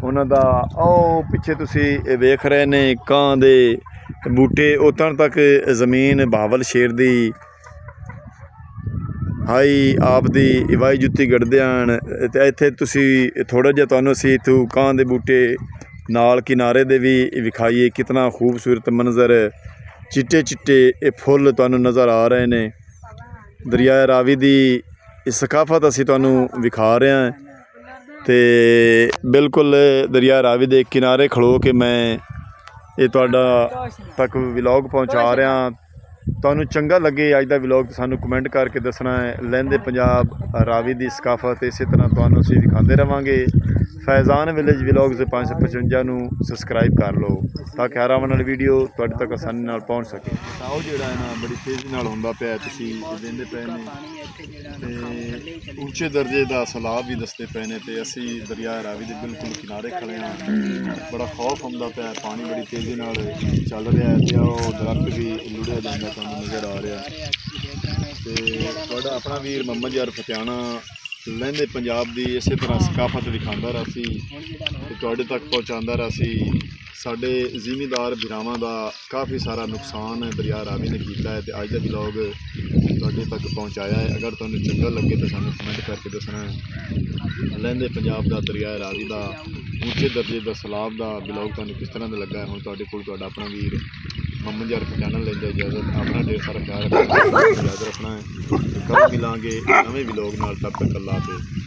ਉਹਨਾਂ ਦਾ। ਉਹ ਪਿੱਛੇ ਤੁਸੀਂ ਵੇਖ ਰਹੇ ਨੇ ਕਾਂ ਦੇ ਬੂਟੇ, ਉਤਣ ਤੱਕ ਜ਼ਮੀਨ ਬਾਵਲ ਸ਼ੇਰ ਦੀ ਹਾਈ ਆਪ ਦੀ ਵਾਈ ਜੁੱਤੀ ਗੜਦੇ ਹਨ। ਤੇ ਇੱਥੇ ਤੁਸੀਂ ਥੋੜ੍ਹਾ ਜਿਹਾ ਤੁਹਾਨੂੰ ਅਸੀਂ ਇੱਥੋਂ ਕਾਂ ਦੇ ਬੂਟੇ ਨਾਲ ਕਿਨਾਰੇ ਦੇ ਵੀ ਵਿਖਾਈਏ। ਕਿਤਨਾ ਖੂਬਸੂਰਤ ਮੰਜ਼ਰ, ਚਿੱਟੇ ਚਿੱਟੇ ਇਹ ਫੁੱਲ ਤੁਹਾਨੂੰ ਨਜ਼ਰ ਆ ਰਹੇ ਨੇ। ਦਰਿਆ ਰਾਵੀ ਦੀ ਇਹ ਸਕਾਫਤ ਅਸੀਂ ਤੁਹਾਨੂੰ ਵਿਖਾ ਰਹੇ ਹਾਂ ਤੇ ਬਿਲਕੁਲ ਦਰਿਆ ਰਾਵੀ ਦੇ ਕਿਨਾਰੇ ਖਲੋ ਕੇ ਮੈਂ ਇਹ ਤੁਹਾਡਾ ਤੱਕ ਵਲੌਗ ਪਹੁੰਚਾ ਰਿਹਾ। ਤੁਹਾਨੂੰ ਚੰਗਾ ਲੱਗੇ ਅੱਜ ਦਾ ਵਲੌਗ ਸਾਨੂੰ ਕਮੈਂਟ ਕਰਕੇ ਦੱਸਣਾ ਹੈ। ਲਹਿੰਦੇ ਪੰਜਾਬ ਰਾਵੀ ਦੀ ਸਕਾਫਤ ਇਸੇ ਤਰ੍ਹਾਂ ਤੁਹਾਨੂੰ ਅਸੀਂ ਦਿਖਾਉਂਦੇ ਰਵਾਂਗੇ। ਫੈਜ਼ਾਨ ਵਿਲੇਜ ਵਲੌਗਸ 555 ਨੂੰ ਸਬਸਕ੍ਰਾਈਬ ਕਰ ਲਓ ਤਾਂ ਕਿ ਹਰ ਆਉਣ ਵਾਲੀ ਵੀਡੀਓ ਤੁਹਾਡੇ ਤੱਕ ਆਸਾਨੀ ਨਾਲ ਪਹੁੰਚ ਸਕੇ। ਸਾਓ ਜਿਹੜਾ ਹੈ ਨਾ ਬੜੀ ਤੇਜ਼ੀ ਨਾਲ ਹੁੰਦਾ ਪਿਆ, ਤੁਸੀਂ ਦਿੰਦੇ ਪਏ ਨੇ ਤੇ ਉੱਚੇ ਦਰਜੇ ਦਾ ਸਲਾਬ ਵੀ ਦੱਸਦੇ ਪਏ ਨੇ ਤੇ ਅਸੀਂ ਦਰਿਆ ਰਾਵੀ ਦੇ ਬਿਲਕੁਲ ਕਿਨਾਰੇ ਖੜੇ ਹਾਂ। ਬੜਾ ਖੌਫ ਹੁੰਦਾ ਪਿਆ, ਪਾਣੀ ਬੜੀ ਤੇਜ਼ੀ ਨਾਲ ਚੱਲ ਰਿਹਾ ਹੈ ਤੇ ਉਹ ਦਰਖਤ ਵੀ ਲੁੜਿਆ ਜਾਂਦਾ ਤੁਹਾਨੂੰ ਨਜ਼ਰ ਆ ਰਿਹਾ। ਤੇ ਤੁਹਾਡਾ ਆਪਣਾ ਵੀਰ ਮੁਹੰਮਦ ਯਾਰ ਫਤਿਆਣਾ ਲਹਿੰਦੇ ਪੰਜਾਬ ਦੀ ਇਸੇ ਤਰ੍ਹਾਂ ਸਕਾਫਤ ਦਿਖਾਉਂਦਾ ਰਿਹਾ ਸੀ ਤੇ ਤੁਹਾਡੇ ਤੱਕ ਪਹੁੰਚਾਉਂਦਾ ਰਿਹਾ ਸੀ। ਸਾਡੇ ਜ਼ਿਮੀਂਦਾਰ ਭਰਾਵਾਂ ਦਾ ਕਾਫੀ ਸਾਰਾ ਨੁਕਸਾਨ ਦਰਿਆ ਰਾਵੀ ਨੇ ਕੀਤਾ ਹੈ ਤੇ ਅੱਜ ਦਾ ਵਲੌਗ ਤੁਹਾਡੇ ਤੱਕ ਪਹੁੰਚਾਇਆ ਹੈ। ਅਗਰ ਤੁਹਾਨੂੰ ਚੰਗਾ ਲੱਗੇ ਤਾਂ ਸਾਨੂੰ ਕਮੈਂਟ ਕਰਕੇ ਦੱਸਣਾ ਹੈ। ਲਹਿੰਦੇ ਪੰਜਾਬ ਦਾ ਦਰਿਆ ਰਾਵੀ ਦਾ ਉੱਚੇ ਦਰਜੇ ਦਾ ਸਲਾਬ ਦਾ ਵਲੌਗ ਤੁਹਾਨੂੰ ਕਿਸ ਤਰ੍ਹਾਂ ਦਾ ਲੱਗਾ ਹੈ। ਹੁਣ ਤੁਹਾਡੇ ਕੋਲ ਤੁਹਾਡਾ ਆਪਣਾ ਵੀਰ ਮੁਹੰਮਦ ਯਾਰ ਫਤਿਆਣਾ ਲੈਂਦਾ ਇਜਾਜ਼ਤ। ਆਪਣਾ ਢੇਰ ਸਾਰਾ ਖਿਆਲ ਰੱਖਣਾ, ਇਜਾਜ਼ਤ ਰੱਖਣਾ ਹੈ। ਕੱਲ੍ਹ ਮਿਲਾਂਗੇ ਨਵੇਂ ਵਲੌਗ ਨਾਲ, ਤਬ ਤੱਕ ਅੱਲਾ ਹਾਫਿਜ਼।